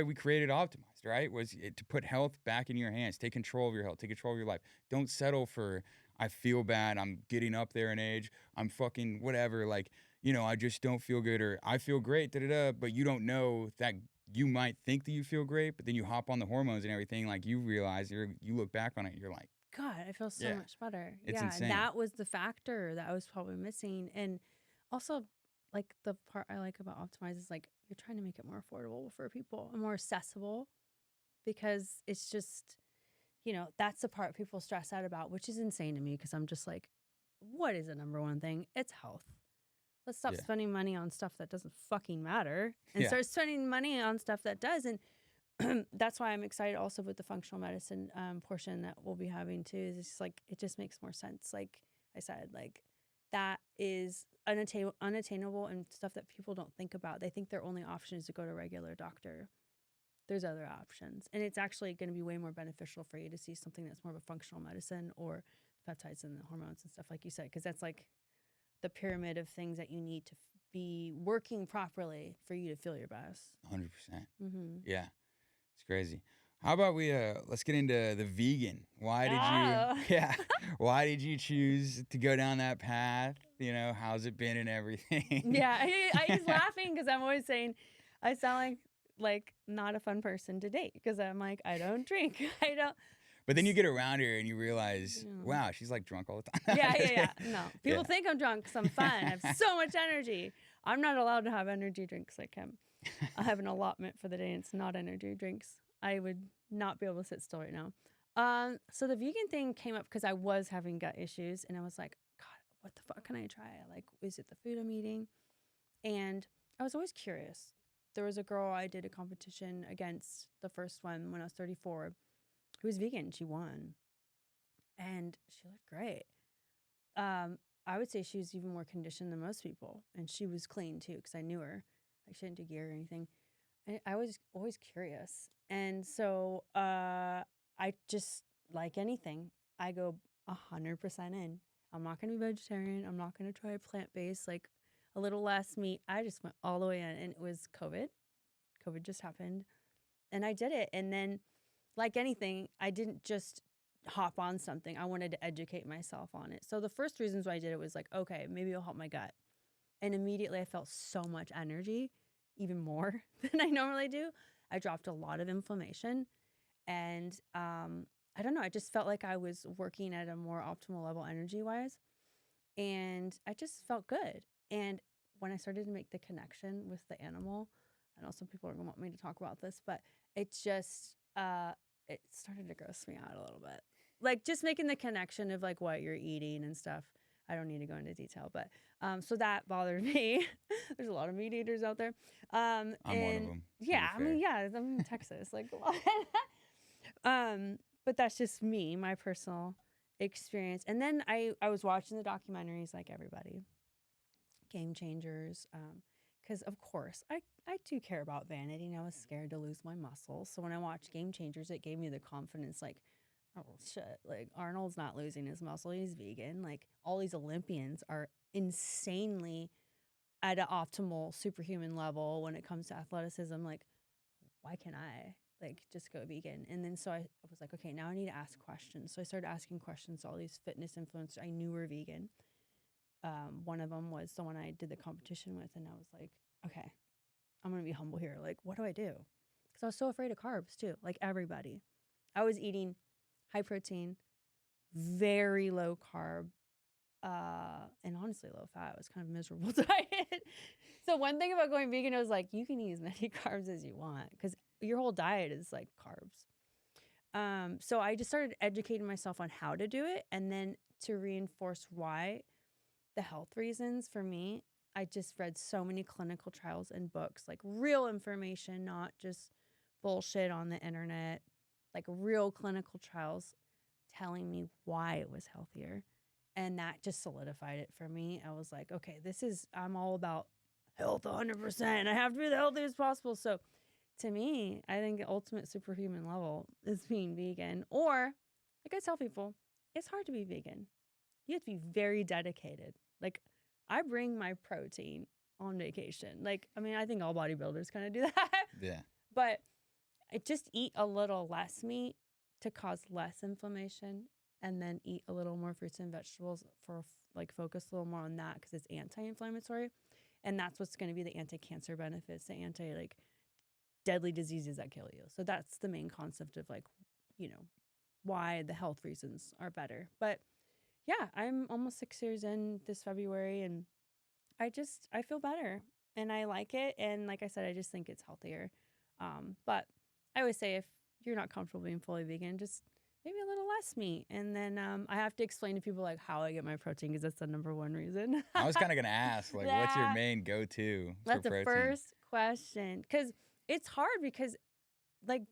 we created Optimized, right? To put health back in your hands, take control of your health, take control of your life. Don't settle for I feel bad, I'm getting up there in age, I'm fucking whatever, like I just don't feel good, or I feel great, da da da. But you don't know that you might think that you feel great, but then you hop on the hormones and everything, like you realize you look back on it, you're like, God, I feel so yeah, much better. it's Yeah. insane. That was the factor that I was probably missing. And also, like, the part I like about Optimize is like, you're trying to make it more affordable for people and more accessible because it's just, that's the part people stress out about, which is insane to me because I'm just like, what is the number one thing? It's health. Let's stop Yeah. spending money on stuff that doesn't fucking matter and Yeah. start spending money on stuff that does. And that's why I'm excited also with the functional medicine portion that we'll be having too. Is it's just like it just makes more sense. Like I said, like that is unattainable and stuff that people don't think about. They think their only option is to go to a regular doctor. There's other options, and it's actually going to be way more beneficial for you to see something that's more of a functional medicine or peptides and the hormones and stuff like you said, because that's like the pyramid of things that you need to be working properly for you to feel your best. 100%. Mm-hmm. Yeah, it's crazy. How about we let's get into the vegan. Why did Oh. you why did you choose to go down that path? You know, how's it been and everything? Yeah, he's laughing because I'm always saying I sound like not a fun person to date because I'm like, I don't drink. I don't. But then you get around her and you realize, Yeah. wow, she's like drunk all the time. Yeah. No, people Yeah. think I'm drunk because I'm fun. I have so much energy. I'm not allowed to have energy drinks like him. I have an allotment for the day and it's not energy drinks. I would not be able to sit still right now. So the vegan thing came up because I was having gut issues and I was like, God, what the fuck can I try? Like, is it the food I'm eating? And I was always curious. There was a girl I did a competition against, the first one when I was 34, who was vegan. She won. And she looked great. I would say she was even more conditioned than most people. And she was clean too, because I knew her. Like, she didn't do gear or anything. And I was always curious. And so I just, like anything, I go 100% in. I'm not going to be vegetarian. I'm not going to try plant-based, like a little less meat. I just went all the way in. And it was COVID. COVID just happened. And I did it. And then, like anything, I didn't just hop on something. I wanted to educate myself on it. So the first reasons why I did it was like, okay, maybe it'll help my gut. And immediately I felt so much energy, even more than I normally do. I dropped a lot of inflammation. And I don't know, I just felt like I was working at a more optimal level energy-wise. And I just felt good. And when I started to make the connection with the animal, I know some people are going to want me to talk about this, but it just, it started to gross me out a little bit. Like just making the connection of like what you're eating and stuff. I don't need to go into detail, but so that bothered me. There's a lot of meat eaters out there. I'm one of them. Yeah, I mean, yeah, I'm in Texas. Like, but that's just me, my personal experience. And then I was watching the documentaries like everybody, Game Changers, because of course I do care about vanity, and I was scared to lose my muscle. So when I watched Game Changers, it gave me the confidence, like, oh shit, like Arnold's not losing his muscle, he's vegan. Like all these Olympians are insanely at an optimal superhuman level when it comes to athleticism. Like, why can't I like just go vegan? And then so I was like, okay, now I need to ask questions. So I started asking questions to all these fitness influencers I knew were vegan. One of them was the one I did the competition with, and I was like, okay, I'm gonna be humble here. Like, what do I do? Because I was so afraid of carbs too, like everybody. I was eating high protein, very low carb, and honestly low fat. It was kind of a miserable diet. So one thing about going vegan, I was like, you can eat as many carbs as you want because your whole diet is like carbs. So I just started educating myself on how to do it, and then to reinforce why, the health reasons for me, I just read so many clinical trials and books, like real information, not just bullshit on the internet, like real clinical trials telling me why it was healthier. And that just solidified it for me. I was like, okay, I'm all about health 100%. I have to be the healthiest possible. So to me, I think the ultimate superhuman level is being vegan. Or, like I tell people, it's hard to be vegan. You have to be very dedicated. Like, I bring my protein on vacation. Like, I mean, I think all bodybuilders kind of do that. Yeah. But I just eat a little less meat to cause less inflammation, and then eat a little more fruits and vegetables for like focus a little more on that because it's anti-inflammatory. And that's what's going to be the anti-cancer benefits, the anti like deadly diseases that kill you. So that's the main concept of like, why the health reasons are better. But yeah, I'm almost 6 years in this February, and I feel better and I like it. And like I said, I just think it's healthier. But I always say if you're not comfortable being fully vegan, just maybe a little less meat. And then I have to explain to people like how I get my protein because that's the number one reason. I was kind of going to ask, like, what's your Yeah. main go-to for That's the protein? first question because it's hard because like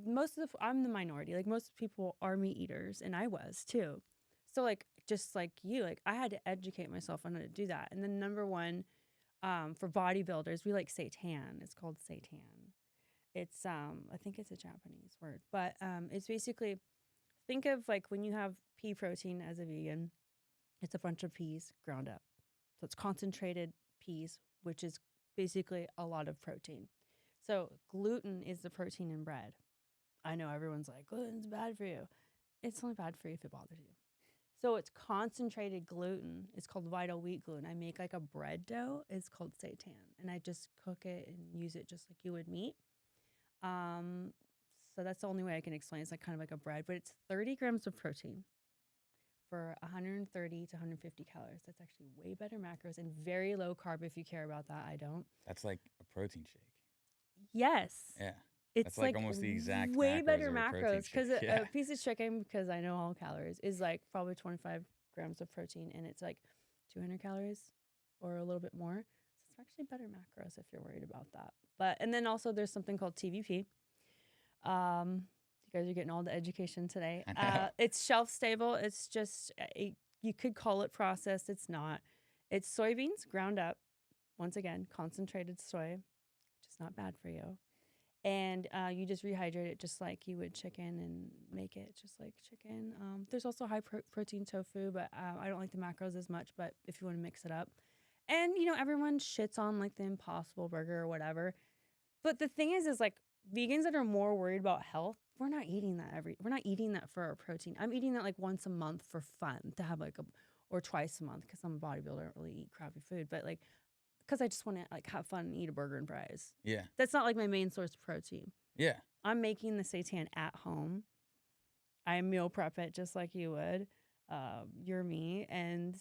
most of I'm the minority. Like most people are meat eaters, and I was too. So like just like you, like I had to educate myself on how to do that. And then number one, for bodybuilders, we like seitan. It's called seitan. It's I think it's a Japanese word, but it's basically, think of like when you have pea protein as a vegan, it's a bunch of peas ground up. So it's concentrated peas, which is basically a lot of protein. So gluten is the protein in bread. I know everyone's like, gluten's bad for you. It's only bad for you if it bothers you. So it's concentrated gluten. It's called vital wheat gluten. I make like a bread dough. It's called seitan. And I just cook it and use it just like you would meat. Um, so that's the only way I can explain. It's like kind of like a bread, but it's 30 grams of protein for 130 to 150 calories. That's actually way better macros and very low carb if you care about that. I don't. That's like a protein shake. Yes. Yeah. It's That's like like almost the exact way macros better of a protein macros because shake. Yeah. a piece of chicken, because I know all calories, is like probably 25 grams of protein and it's like 200 calories or a little bit more. So it's actually better macros if you're worried about that. But and then also there's something called TVP. You guys are getting all the education today. I know. It's shelf stable. It's just you could call it processed. It's not. It's soybeans ground up. Once again, concentrated soy, which is not bad for you. And you just rehydrate it just like you would chicken and make it just like chicken. There's also high protein tofu, but I don't like the macros as much. But if you want to mix it up, and you know everyone shits on like the Impossible Burger or whatever. But the thing is like vegans that are more worried about health, we're not eating that we're not eating that for our protein. I'm eating that like once a month for fun to have like or twice a month because I'm a bodybuilder. I don't really eat crappy food, but like because I just want to like have fun and eat a burger and fries. Yeah. That's not like my main source of protein. Yeah. I'm making the seitan at home. I meal prep it just like you would. You're me. And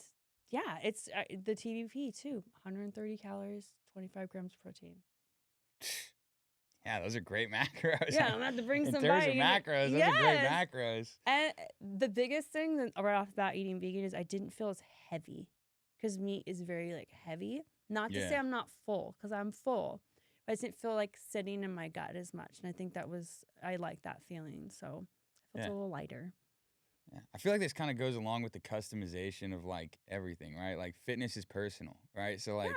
yeah, it's the TVP too. 130 calories, 25 grams of protein. Yeah, those are great macros. Yeah, I'm gonna have to bring In some terms by. of macros, those are great macros. And the biggest thing right off the bat eating vegan is I didn't feel as heavy because meat is very like heavy. Not to say I'm not full because I'm full, but I didn't feel like sitting in my gut as much. And I think I like that feeling. So I felt a little lighter. Yeah. I feel like this kind of goes along with the customization of like everything, right? Like fitness is personal, right? So like,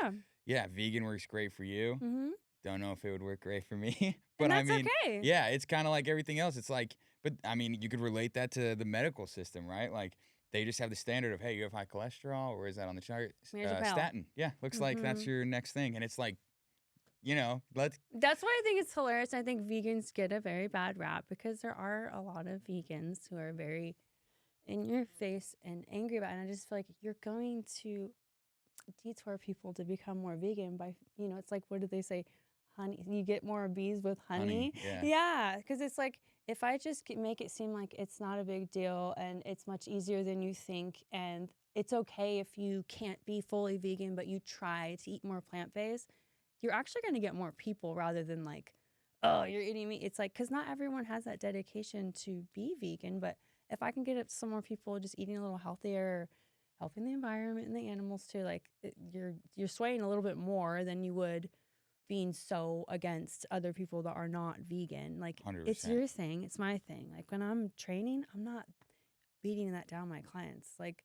yeah, vegan works great for you. Mm-hmm. Don't know if it would work great for me, but and I that's mean, okay. yeah, it's kind of like everything else. It's like, but I mean, you could relate that to the medical system, right? Like they just have the standard of, hey, you have high cholesterol, or is that on the chart? Statin. Yeah, looks like that's your next thing, and it's like, you know, That's why I think it's hilarious. I think vegans get a very bad rap because there are a lot of vegans who are very in your face and angry about it. And I just feel like you're going to detour people to become more vegan by, you know, it's like, what did they say? Honey, you get more bees with honey. Yeah, because it's like if I just make it seem like it's not a big deal and it's much easier than you think, and it's okay if you can't be fully vegan, but you try to eat more plant-based, you're actually going to get more people rather than like, oh, you're eating meat. It's like, because not everyone has that dedication to be vegan, but if I can get up some more people just eating a little healthier, helping the environment and the animals too, like you're swaying a little bit more than you would being so against other people that are not vegan. Like 100%. It's your thing, it's my thing. Like when I'm training, I'm not beating that down my clients. Like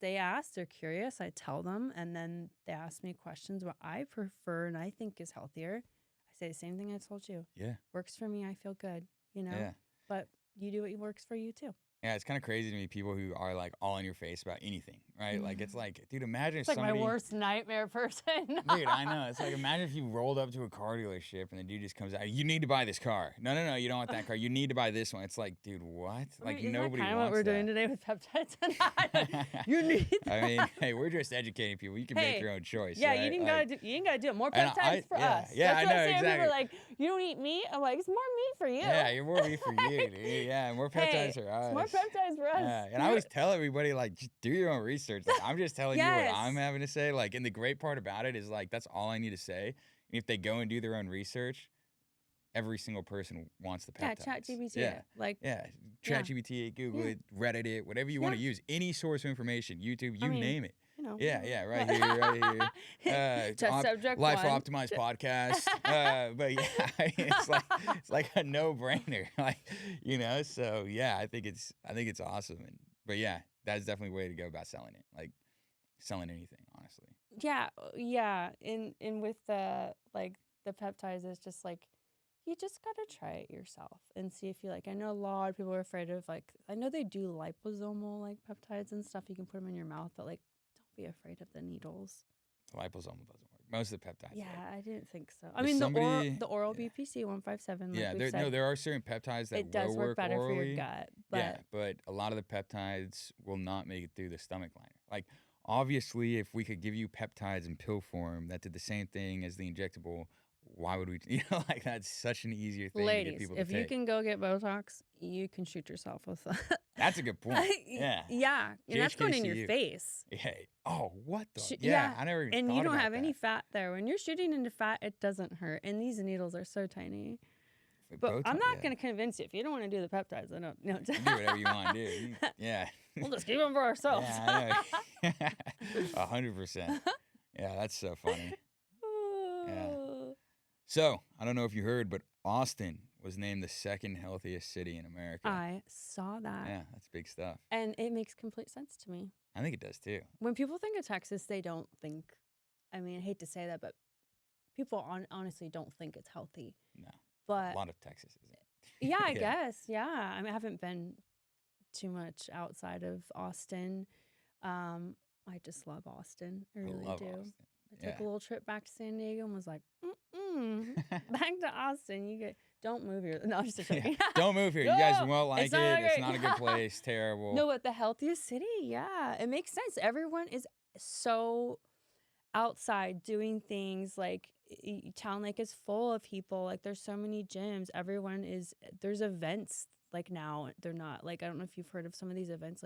they ask, they're curious, I tell them, and then they ask me questions what I prefer and I think is healthier. I say the same thing I told you. Yeah. Works for me, I feel good, you know? Yeah. But you do what works for you too. Yeah, it's kind of crazy to me, people who are like all in your face about anything, right? Like, it's like, dude, imagine It's if like somebody. my worst nightmare person. Dude, I know. It's like, imagine if you rolled up to a car dealership and the dude just comes out, you need to buy this car. No, you don't want that car. You need to buy this one. It's like, dude, what? Like, Isn't nobody that kind of wants what we're that. doing today with peptides and you need that. I mean, hey, we're just educating people. You can make your own choice. Yeah, right? you ain't gotta do it. More And peptides for us. Yeah, That's I what know, I'm saying. exactly. People are like, you don't eat meat? I'm like, it's more meat for you. Yeah, you're more meat for you, dude. Yeah, more peptides for us. It's more peptides for us. Yeah, and I always tell everybody, like, just do your own research. Like, I'm just telling you what I'm having to say. Like, and the great part about it is, like, that's all I need to say. And if they go and do their own research, every single person wants the peptides. Yeah, ChatGPT. ChatGPT, Google it, Reddit it, whatever you want to use. Any source of information, YouTube, you name it. know. Yeah, right here, right here. Test subject Life one. Optimized podcast. But yeah, it's like a no-brainer. Like, so yeah, I think it's awesome. But yeah, that's definitely a way to go about selling it. Like selling anything, honestly. Yeah. And with the the peptides, it's just like you just gotta try it yourself and see if you like. I know a lot of people are afraid of I know they do liposomal peptides and stuff. You can put them in your mouth, but don't be afraid of the needles. Liposomal doesn't work. Most of the peptides. Yeah, work. I didn't think so. I There's mean, somebody- the oral yeah. BPC 157. Yeah, there are certain peptides that it does will work better orally. for your gut, but Yeah, but a lot of the peptides will not make it through the stomach liner. Like, obviously, if we could give you peptides in pill form that did the same thing as the injectable, why would we? That's such an easier thing to get ladies, people if to take. you can go get Botox, you can shoot yourself with that. That's a good point. Yeah. Yeah, and that's going in your GHKCU. face. Yeah. Oh, what the? Sh- Yeah, yeah, I never even And thought you don't about have any that. fat there. When you're shooting into fat, it doesn't hurt. And these needles are so tiny. For But I'm Botox, not yeah. going to convince you. If you don't want to do the peptides, I don't. No, You do whatever you want to do. Yeah. we'll just keep them for ourselves. Yeah, I know. 100%. Yeah, that's so funny. So, I don't know if you heard, but Austin was named the second healthiest city in America. I saw that. Yeah, that's big stuff. And it makes complete sense to me. I think it does too. When people think of Texas, they don't think, I mean, I hate to say that, but people honestly don't think it's healthy. No. But A lot of Texas isn't. yeah, I guess. Yeah. I mean, I haven't been too much outside of Austin. I just love Austin. I really love do. Austin. I took a Yeah. little trip back to San Diego and was like, back to Austin. Don't move here. No, I'm just joking. Don't move here. You guys No, won't like it's it. not It's great. not a good place. Terrible. No, but the healthiest city, yeah. It makes sense. Everyone is so outside doing things Town Lake is full of people. There's so many gyms. There's events now. They're not I don't know if you've heard of some of these events.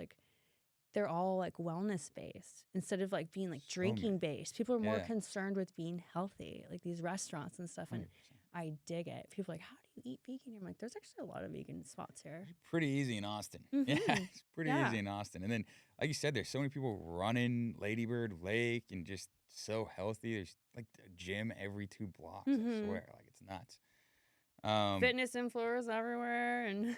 They're all wellness based instead of being So drinking many. based. People are more Yeah. concerned with being healthy, these restaurants and stuff. And 100%. I dig it. People are like, how do you eat vegan? I'm like, there's actually a lot of vegan spots here. Pretty easy in Austin. Yeah, Mhm. it's pretty Yeah. easy in Austin. And then, like you said, there's so many people running Ladybird Lake and just so healthy. There's a gym every 2 blocks. I Mhm. swear, it's nuts. Fitness influencers everywhere and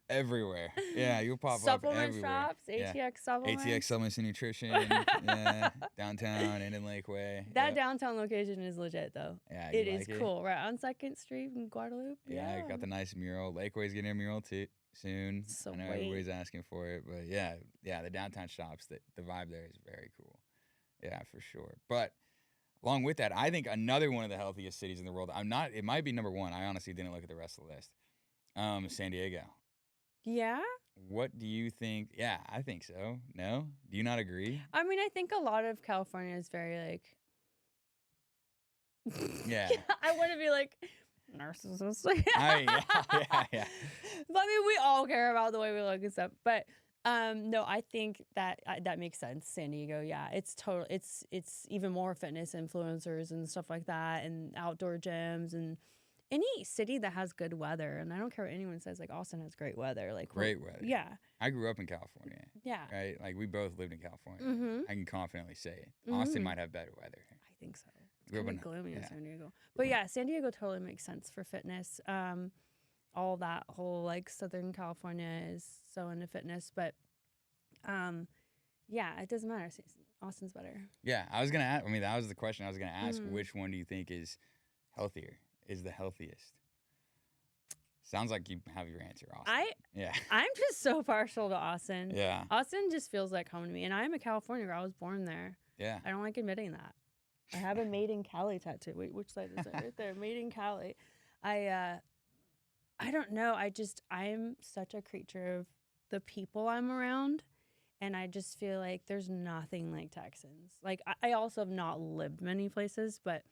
Everywhere. Yeah, you'll pop up supplement everywhere. shops, Yeah. ATX supplements. ATX Supplements and Nutrition. Yeah, downtown and in Lakeway. That Yep. downtown location is legit though. Yeah, It you is like cool, right on 2nd Street in Guadalupe. Yeah, got the nice mural. Lakeway's getting a mural too soon. So I know everybody's asking for it, but yeah, the downtown shops, the vibe there is very cool. Yeah, for sure. But along with that, I think another one of the healthiest cities in the world. It might be number one. I honestly didn't look at the rest of the list. San Diego. Yeah? What do you think? Yeah, I think so. No? Do you not agree? I mean, I think a lot of California is very Yeah. I want to be narcissist. Yeah. But I mean, we all care about the way we look and stuff. But no, I think that that makes sense. San Diego, yeah, it's total. It's even more fitness influencers and stuff like that, and outdoor gyms, and any city that has good weather. And I don't care what anyone says. Austin has great weather. Great weather. Yeah, I grew up in California, yeah. right? We both lived in California. Mhm. I can confidently say it. Austin Mhm. might have better weather. I think so. It's Grew up kind of in- gloomy in yeah. San Diego. But yeah, San Diego totally makes sense for fitness. All that whole Southern California is so into fitness. But yeah, it doesn't matter. Austin's better. Yeah, I was gonna ask. I mean, that was the question I was gonna ask. Mhm. Which one do you think is healthier? Is the healthiest? Sounds like you have your answer, Austin. Yeah. I'm just so partial to Austin. Yeah. Austin just feels like home to me. And I'm a California girl. I was born there. Yeah. I don't like admitting that. I have a Made in Cali tattoo. Wait, which side is it? Right there. Made in Cali. I don't know. I'm such a creature of the people I'm around. And I just feel like there's nothing like Texans. I also have not lived many places, but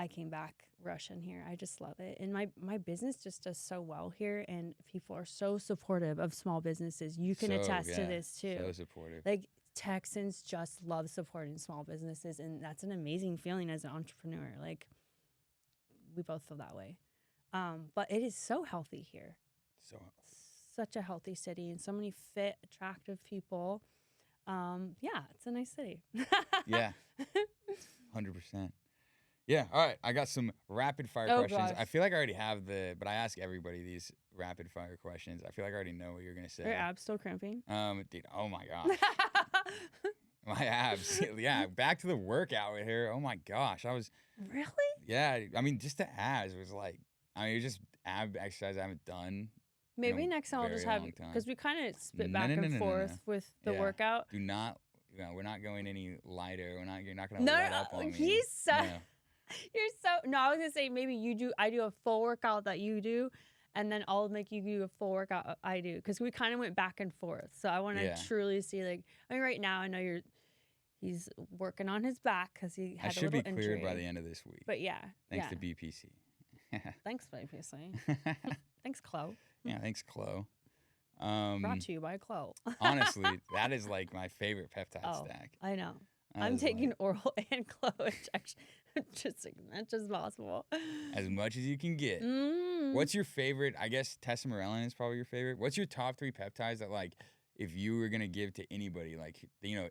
I came back Russian here. I just love it. And my business just does so well here. And people are so supportive of small businesses. You can attest to this too. So supportive. Texans just love supporting small businesses. And that's an amazing feeling as an entrepreneur. We both feel that way. But it is so healthy here. So Such a healthy city and so many fit, attractive people. Yeah, it's a nice city. Yeah, 100%. Yeah. All right. I got some rapid fire Oh questions. gosh. I feel like I already have but I ask everybody these rapid fire questions. I feel like I already know what you're gonna Are your say. abs still cramping? Dude. Oh my gosh. My abs. Yeah. Back to the workout with her. Oh my gosh. Really? Yeah. I mean, just the abs was like, it was just ab exercise I haven't done in Maybe next a time I'll just very have, long time. because we kind of spit No, back no, no, and no, no, no. forth with the Yeah. workout. Do not. We're not going any lighter. You're not gonna No, let up on me. he's so. No. You're so. No, I was gonna say maybe you do. I do a full workout that you do, and then I'll make you do a full workout I do, because we kind of went back and forth. So I want to Yeah. truly see, like, I mean, right now I know he's working on his back because he I had a should little be cleared injury. by the end of this week. But yeah, Thanks yeah. to BPC. Thanks, obviously. Thanks, Chloe. Yeah, thanks, Chloe. Brought to you by Chloe. Honestly, that is like my favorite peptide Oh, stack. I know. That I'm is, taking like, oral and Chloe injection just as much as possible. as much as you can get. Mm. What's your favorite? I guess testosterone is probably your favorite. What's your top 3 peptides that, like, if you were gonna give to anybody, like,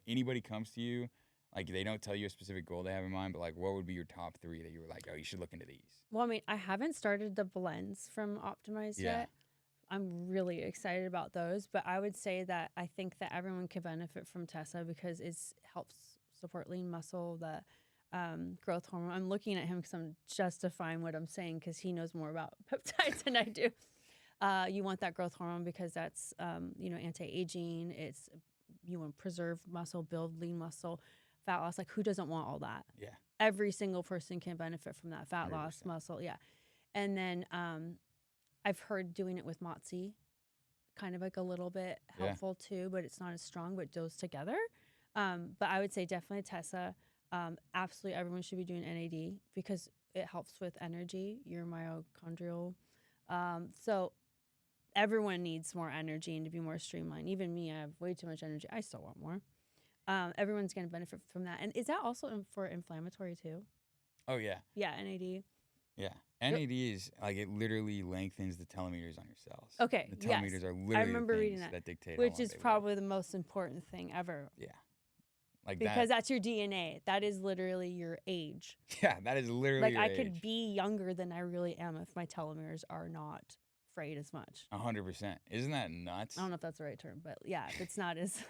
anybody comes to you, like, they don't tell you a specific goal they have in mind, but, like, what would be your top 3 that you were like, oh, you should look into these? Well, I mean, I haven't started the blends from Optimize Yeah. yet. I'm really excited about those, but I would say that I think that everyone could benefit from Tessa because it helps support lean muscle, the growth hormone. I'm looking at him because I'm justifying what I'm saying because he knows more about peptides than I do. You want that growth hormone because that's anti-aging. It's you want to preserve muscle, build lean muscle, fat loss. Like, who doesn't want all that? Yeah. Every single person can benefit from that fat 100%. loss, muscle. Yeah. And then I've heard doing it with Motzi, kind of like a little bit helpful too, but it's not as strong, but those together. But I would say definitely Tessa. Absolutely everyone should be doing NAD because it helps with energy, your mitochondrial. So everyone needs more energy and to be more streamlined. Even me, I have way too much energy. I still want more. Everyone's going to benefit from that. And is that also for inflammatory too? Oh, yeah. Yeah, NAD. Yeah. NAD is, like, it literally lengthens the telomeres on your cells. Okay, The telomeres are literally I remember the reading things that, dictate how which long is they live. probably the most important thing ever. Yeah. Like Because that's your DNA. That is literally your age. Yeah, that is literally Like, your I age. could be younger than I really am if my telomeres are not frayed as much. 100%. Isn't that nuts? I don't know if that's the right term, but yeah, if it's not as,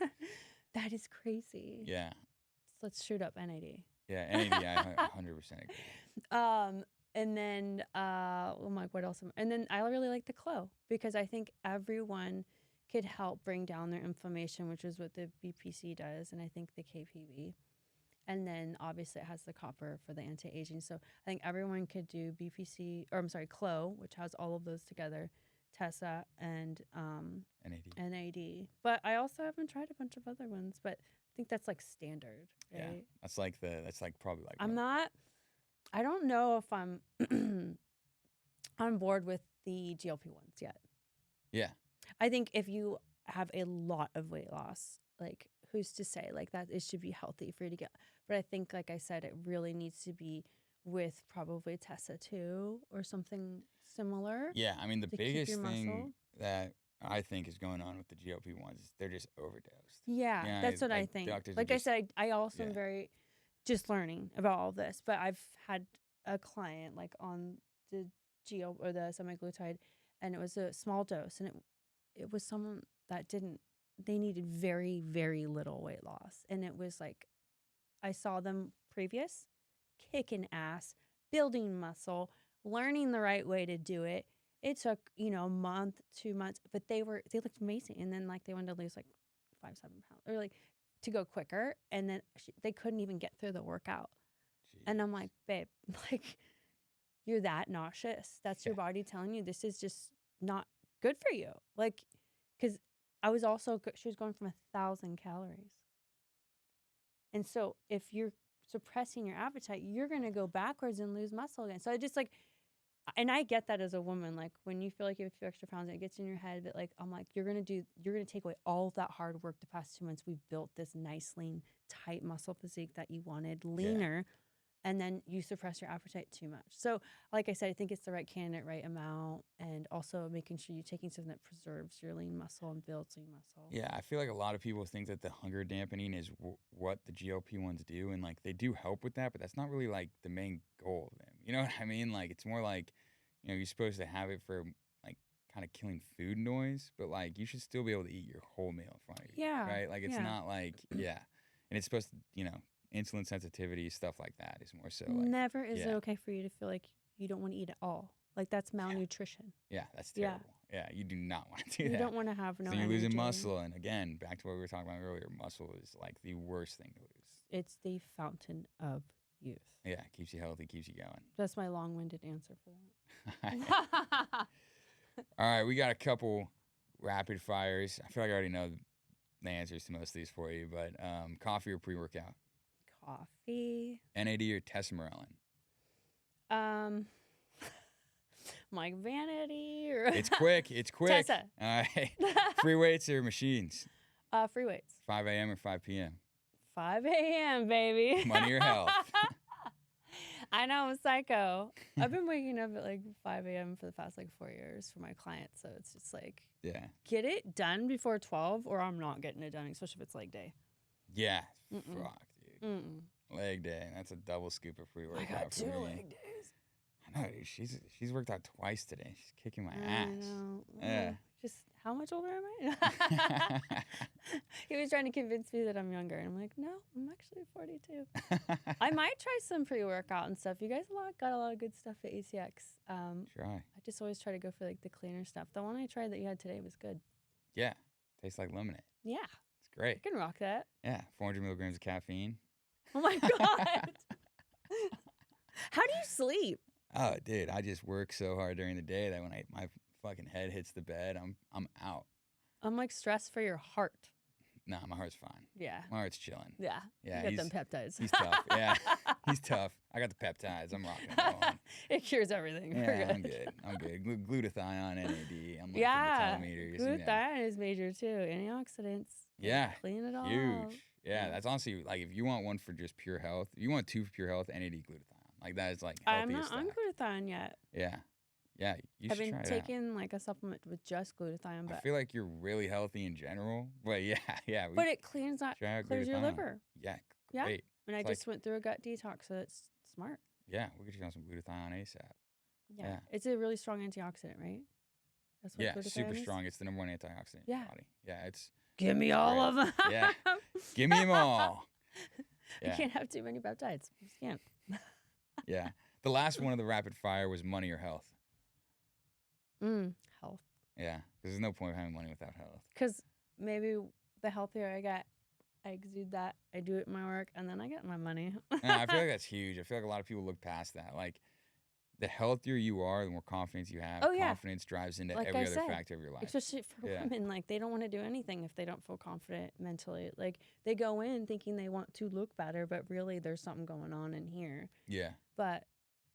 that is crazy. Yeah. So let's shoot up NAD. Yeah, NAD, I 100% agree. And then, I'm like, what else? And then I really like the Clo because I think everyone could help bring down their inflammation, which is what the BPC does, and I think the KPV. And then obviously it has the copper for the anti-aging. So I think everyone could do Clo, which has all of those together, Tessa and NAD. But I also haven't tried a bunch of other ones, but I think that's like standard, right? Yeah, that's like probably like. I don't know if I'm on board with the GLP ones yet. Yeah. I think if you have a lot of weight loss, like, who's to say, like, that it should be healthy for you to get. But I think, like I said, it really needs to be with probably Tessa too or something similar. Yeah, I mean, the biggest thing muscle. that I think is going on with the GLP ones is they're just overdosed. Yeah, that's what I think. Like I said, I also am very just learning about all this, but I've had a client like on the or the semaglutide, and it was a small dose, and it was someone that they needed very, very little weight loss, and it was like I saw them previous kicking ass, building muscle, learning the right way to do it. It took a month, 2 months, but they looked amazing, and then like they wanted to lose like 5-7 pounds or like to go quicker, and then they couldn't even get through the workout. Jeez. And I'm like, babe, like, you're that nauseous. That's your body telling you this is just not good for you. Like, because she was going from 1,000 calories. And so if you're suppressing your appetite, you're going to go backwards and lose muscle again. So I just like, and I get that as a woman, like when you feel like you have a few extra pounds and it gets in your head, but like, I'm like, you're going to take away all of that hard work the past 2 months. We've built this nice, lean, tight muscle physique that you wanted, leaner. and then you suppress your appetite too much. So, like I said, I think it's the right candidate, right amount, and also making sure you're taking something that preserves your lean muscle and builds lean muscle. Yeah, I feel like a lot of people think that the hunger dampening is what the GLP-1s do, and like they do help with that, but that's not really like the main goal of them. You know what I mean? Like it's more like, you're supposed to have it for like kind of killing food noise, but like you should still be able to eat your whole meal in front of you, Yeah. right? Like it's Yeah. not like and it's supposed to, insulin sensitivity, stuff like that is more so like Never is it okay for you to feel like you don't want to eat at all. Like that's malnutrition. Yeah, that's terrible. Yeah, you do not want to do that. You don't want to have no So you're losing energy. muscle, and again, back to what we were talking about earlier, muscle is like the worst thing to lose. It's the fountain of youth. Yeah, keeps you healthy, keeps you going. That's my long-winded answer for that. All right, we got a couple rapid fires. I feel like I already know the answers to most of these for you, but coffee or pre-workout? Coffee. NAD or testosterone? Like vanity or It's quick. It's quick. Tessa. All right. Free weights or machines? Free weights. 5 a.m. or 5 p.m.? 5 a.m., baby. Money or health? I know, I'm psycho. I've been waking up at like 5 a.m. for the past like 4 years for my clients. So it's just like, get it done before 12 or I'm not getting it done, especially if it's leg day. Yeah. Fuck, dude. Leg day. That's a double scoop of pre-workout. I got 2 for me. leg days. I know, dude. She's worked out twice today. She's kicking my I ass. know. Yeah. Just how much older am I? He was trying to convince me that I'm younger. And I'm like, no, I'm actually 42. I might try some pre-workout and stuff. You guys got a lot of good stuff at ACX. Try. I just always try to go for like the cleaner stuff. The one I tried that you had today was good. Yeah. Tastes like lemonade. Yeah. It's great. I can rock that. Yeah. 400 milligrams of caffeine. Oh my God. How do you sleep? Oh, dude, I just work so hard during the day that when my fucking head hits the bed, I'm out. I'm like stressed for your heart. Nah, my heart's fine. Yeah. My heart's chilling. Yeah. Yeah. You got them peptides. He's tough. Yeah. He's tough. I got the peptides. I'm rocking and rolling. It cures everything. Yeah, I'm good. I'm good. Glutathione, NAD. I'm like yeah. in the telemeters. Glutathione is major too. Antioxidants. Yeah. Clean it all Huge. out. Yeah, that's honestly like if you want one for just pure health, if you want 2 for pure health, NAD glutathione. Like that is like healthiest I'm not stuff. on glutathione yet. Yeah. Yeah, you I've should been try it taking like a supplement with just glutathione, but I feel like you're really healthy in general, but yeah. But it clears your glutathione. liver. Yeah, Yeah. great. And I just went through a gut detox, so it's smart. Yeah, we'll get you on some glutathione ASAP. Yeah. It's a really strong antioxidant, right? That's what glutathione super is? strong. It's the number 1 antioxidant in your body. Yeah, it's Give me all of them. Yeah. Give me them all. You can't have too many peptides. You just can't. Yeah. The last one of the rapid fire was money or health. Health. Yeah, because there's no point having money without health. Because maybe the healthier I get, I exude that, I do it in my work, and then I get my money. I feel like that's huge. I feel like a lot of people look past that. Like, the healthier you are, the more confidence you have. Confidence drives into every other factor of your life. Especially for women. Like, they don't want to do anything if they don't feel confident mentally. Like, they go in thinking they want to look better, but really there's something going on in here. Yeah. But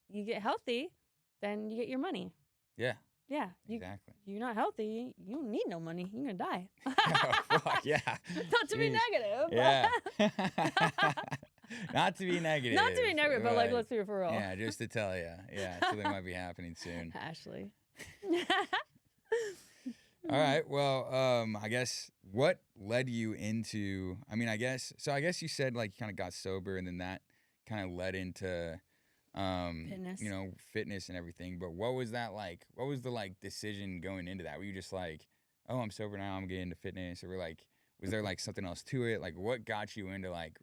you get healthy, then you get your money. Yeah. Yeah. Exactly. You're not healthy, you don't need no money. You're going to die. Oh, fuck, yeah. Not to be negative. Yeah. Not to be negative. Not to be negative, but like, let's be for real. Yeah, just to tell you. Yeah, something might be happening soon. Ashley. All right. Well, I guess what led you into, I guess you said like you kind of got sober and then that kind of led into, fitness. Fitness and everything. But what was that like? What was the like decision going into that? Were you just like, oh, I'm sober now, I'm getting into fitness? Or were like, was there like something else to it? Like what got you into like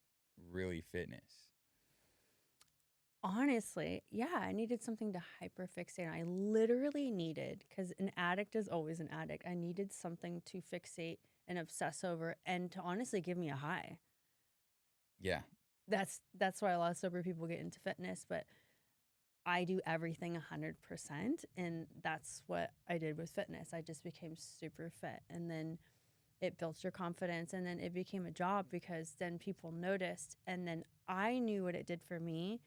really fitness? Honestly, yeah, I needed something to hyperfixate on. I literally needed, because an addict is always an addict, I needed something to fixate and obsess over and to honestly give me a high. Yeah. That's why a lot of sober people get into fitness, but I do everything 100%, and that's what I did with fitness. I just became super fit, and then it built your confidence, and then it became a job because then people noticed, and then I knew what it did for me,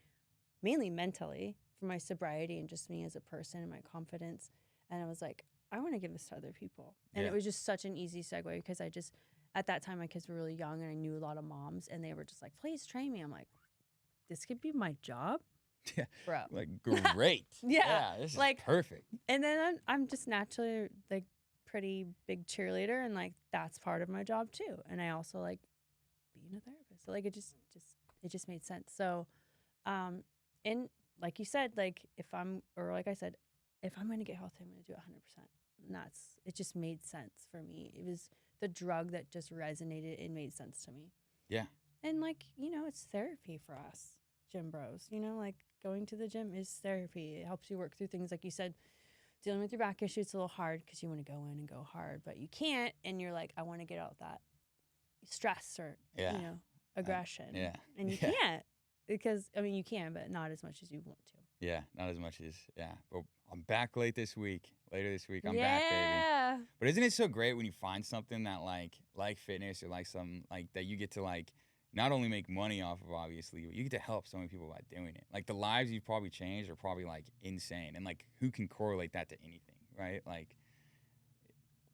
mainly mentally, for my sobriety and just me as a person and my confidence. And I was like, I want to give this to other people. And it was just such an easy segue because I just, at that time, my kids were really young and I knew a lot of moms and they were just like, please train me. I'm like, this could be my job, Yeah. bro. Like, great. Yeah, This is like- perfect. And then I'm just naturally like pretty big cheerleader, and like that's part of my job too. And I also like being a therapist, so like it just made sense. So, and like you said, like like I said, if I'm gonna get healthy, I'm gonna do it 100%. And it just made sense for me. It was the drug that just resonated. It made sense to me. Yeah. And like, it's therapy for us gym bros. Like going to the gym is therapy. It helps you work through things, like you said, dealing with your back issues. It's a little hard because you want to go in and go hard, but you can't. And you're like, I want to get out that stress or aggression. Yeah. And you can't, because you can, but not as much as you want to. Yeah, not as much as, But I'm back later this week. I'm back, baby. Yeah. But isn't it so great when you find something that like fitness or like something like that you get to like not only make money off of, obviously, but you get to help so many people by doing it. Like the lives you've probably changed are probably like insane. And like who can correlate that to anything, right? Like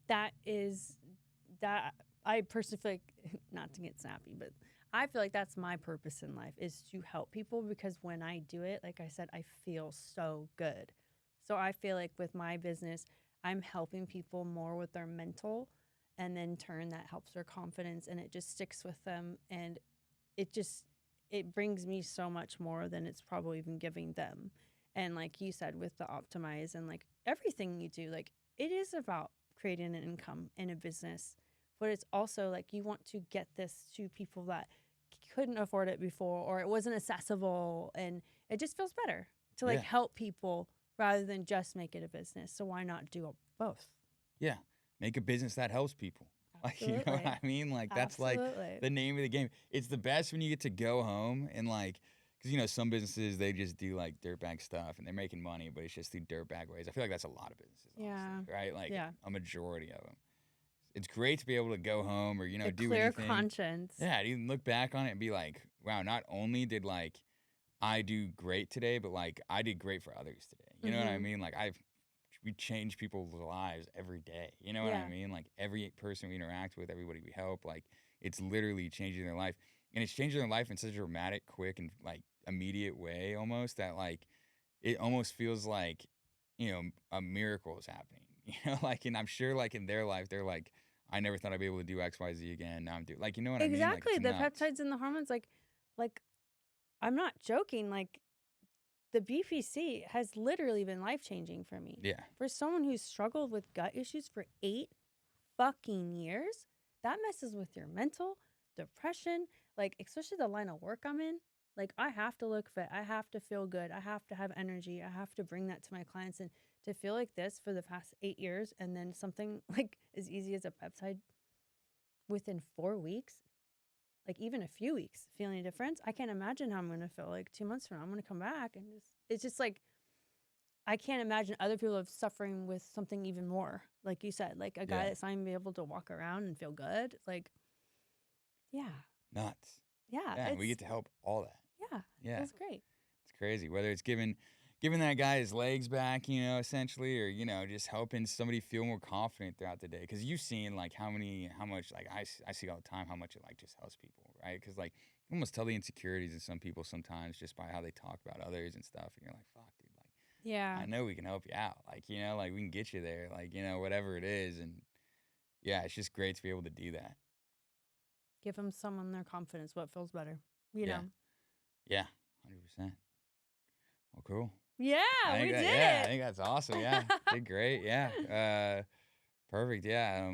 that I personally feel like, not to get snappy, but I feel like that's my purpose in life, is to help people, because when I do it, like I said, I feel so good. So I feel like with my business, I'm helping people more with their mental, and then in turn that helps their confidence, and it just sticks with them, and it brings me so much more than it's probably even giving them. And like you said, with the Optimize and like everything you do, like it is about creating an income in a business, but it's also like you want to get this to people that couldn't afford it before, or it wasn't accessible, and it just feels better to like help people rather than just make it a business. So why not do both? Yeah, make a business that helps people. Absolutely. Like, you know what I mean? Like that's like the name of the game. It's the best when you get to go home and like, because some businesses, they just do like dirtbag stuff and they're making money, but it's just through dirtbag ways. I feel like that's a lot of businesses, honestly, right? Like a majority of them. It's great to be able to go home or, a do clear anything. conscience. Yeah, you can look back on it and be like, wow, not only did like I do great today, but like I did great for others today. You know what I mean? Like we change people's lives every day. You know what I mean? Like every person we interact with, everybody we help, like it's literally changing their life. And it's changing their life in such a dramatic, quick, and like immediate way almost that like it almost feels like, a miracle is happening. Like, and I'm sure like in their life, they're like, I never thought I'd be able to do X, Y, Z again. Now I'm doing, like, you know what I mean? Like, Exactly. The peptides and the hormones, like I'm not joking. Like the BPC has literally been life-changing for me. Yeah. For someone who's struggled with gut issues for 8 fucking years, that messes with your mental, depression, like especially the line of work I'm in. Like I have to look fit. I have to feel good. I have to have energy. I have to bring that to my clients. And to feel like this for the past 8 years, and then something like as easy as a peptide within 4 weeks, like even a few weeks, feeling a difference. I can't imagine how I'm going to feel like 2 months from now. I'm going to come back and it's just like, I can't imagine other people of suffering with something even more. Like you said, like a guy that's not even be able to walk around and feel good. Like, nuts. Yeah. We get to help all that. Yeah. That's great. It's crazy. Whether it's giving that guy his legs back, essentially, or, just helping somebody feel more confident throughout the day. Because you've seen, like, how much, like, I see all the time how much it, like, just helps people, right? Because, like, you almost tell the insecurities in some people sometimes just by how they talk about others and stuff. And you're like, fuck, dude, like, I know we can help you out. Like, like, we can get you there, like, whatever it is. And, yeah, it's just great to be able to do that. Give them someone their confidence. What feels better, you know? Yeah, 100%. Well, cool. Yeah, we did it. Yeah, I think that's awesome. Yeah, did great. Yeah, perfect. Yeah.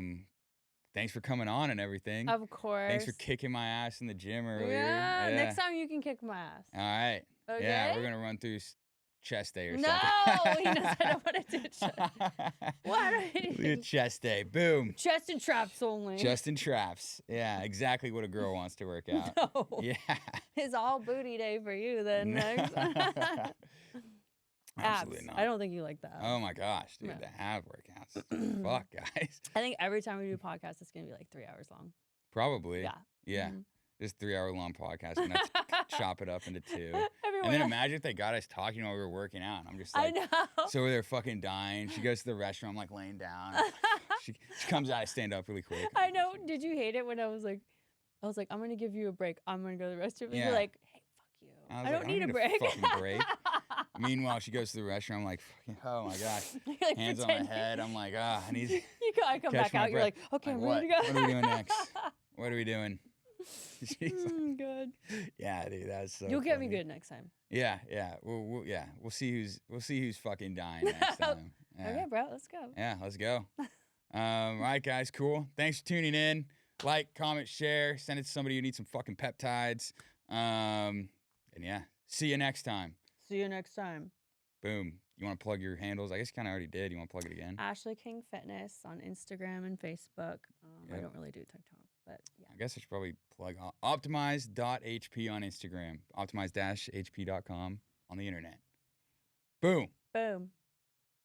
Thanks for coming on and everything. Of course. Thanks for kicking my ass in the gym earlier. Yeah. Next time you can kick my ass. All right. Okay. Yeah, we're gonna run through chest day or no, something. he knows I don't want to do chest. What? Do a chest day. Boom. Chest and traps only. Chest and traps. Yeah, exactly what a girl wants to work out. No. Yeah. It's all booty day for you then next. Absolutely abs. not. I don't think you like that. Oh my gosh, dude, No. the ab workouts. Fuck, guys. I think every time we do a podcast, it's gonna be like 3 hours long. Probably. Yeah. Yeah. Mhm. Just 3 hour long podcast and that's chop it up into 2. Everyone And then else- imagine if they got us talking while we were working out. And I'm just I like, know. so they're fucking dying. She goes to the restroom, I'm like laying down. She comes out, I stand up really quick. I know. Did you hate it when I was like, I'm gonna give you a break. I'm gonna go to the restroom. And Yeah. you're like, hey, fuck you. I was I like, don't need a a break. fucking break. Meanwhile, she goes to the restroom. I'm like, fucking, oh my gosh. You're like Hands on my pretending. head. I'm like, I need to I come catch back my out. You're breath. like, okay, I'm what? ready to go. What are we doing next? What are we doing? She's like, Good. yeah, dude, that's so You'll get me funny. good next time. Yeah. We'll see who's fucking dying next time. Yeah. Okay, bro, let's go. Yeah, let's go. All right, guys, cool. Thanks for tuning in. Like, comment, share, send it to somebody who needs some fucking peptides. And yeah, see you next time. See you next time. Boom. You want to plug your handles? I guess you kind of already did. You want to plug it again? Ashley King Fitness on Instagram and Facebook. I Yep. don't really do TikTok, but yeah. I guess I should probably plug optimize.hp on Instagram, optimize-hp.com on the internet. Boom. Boom.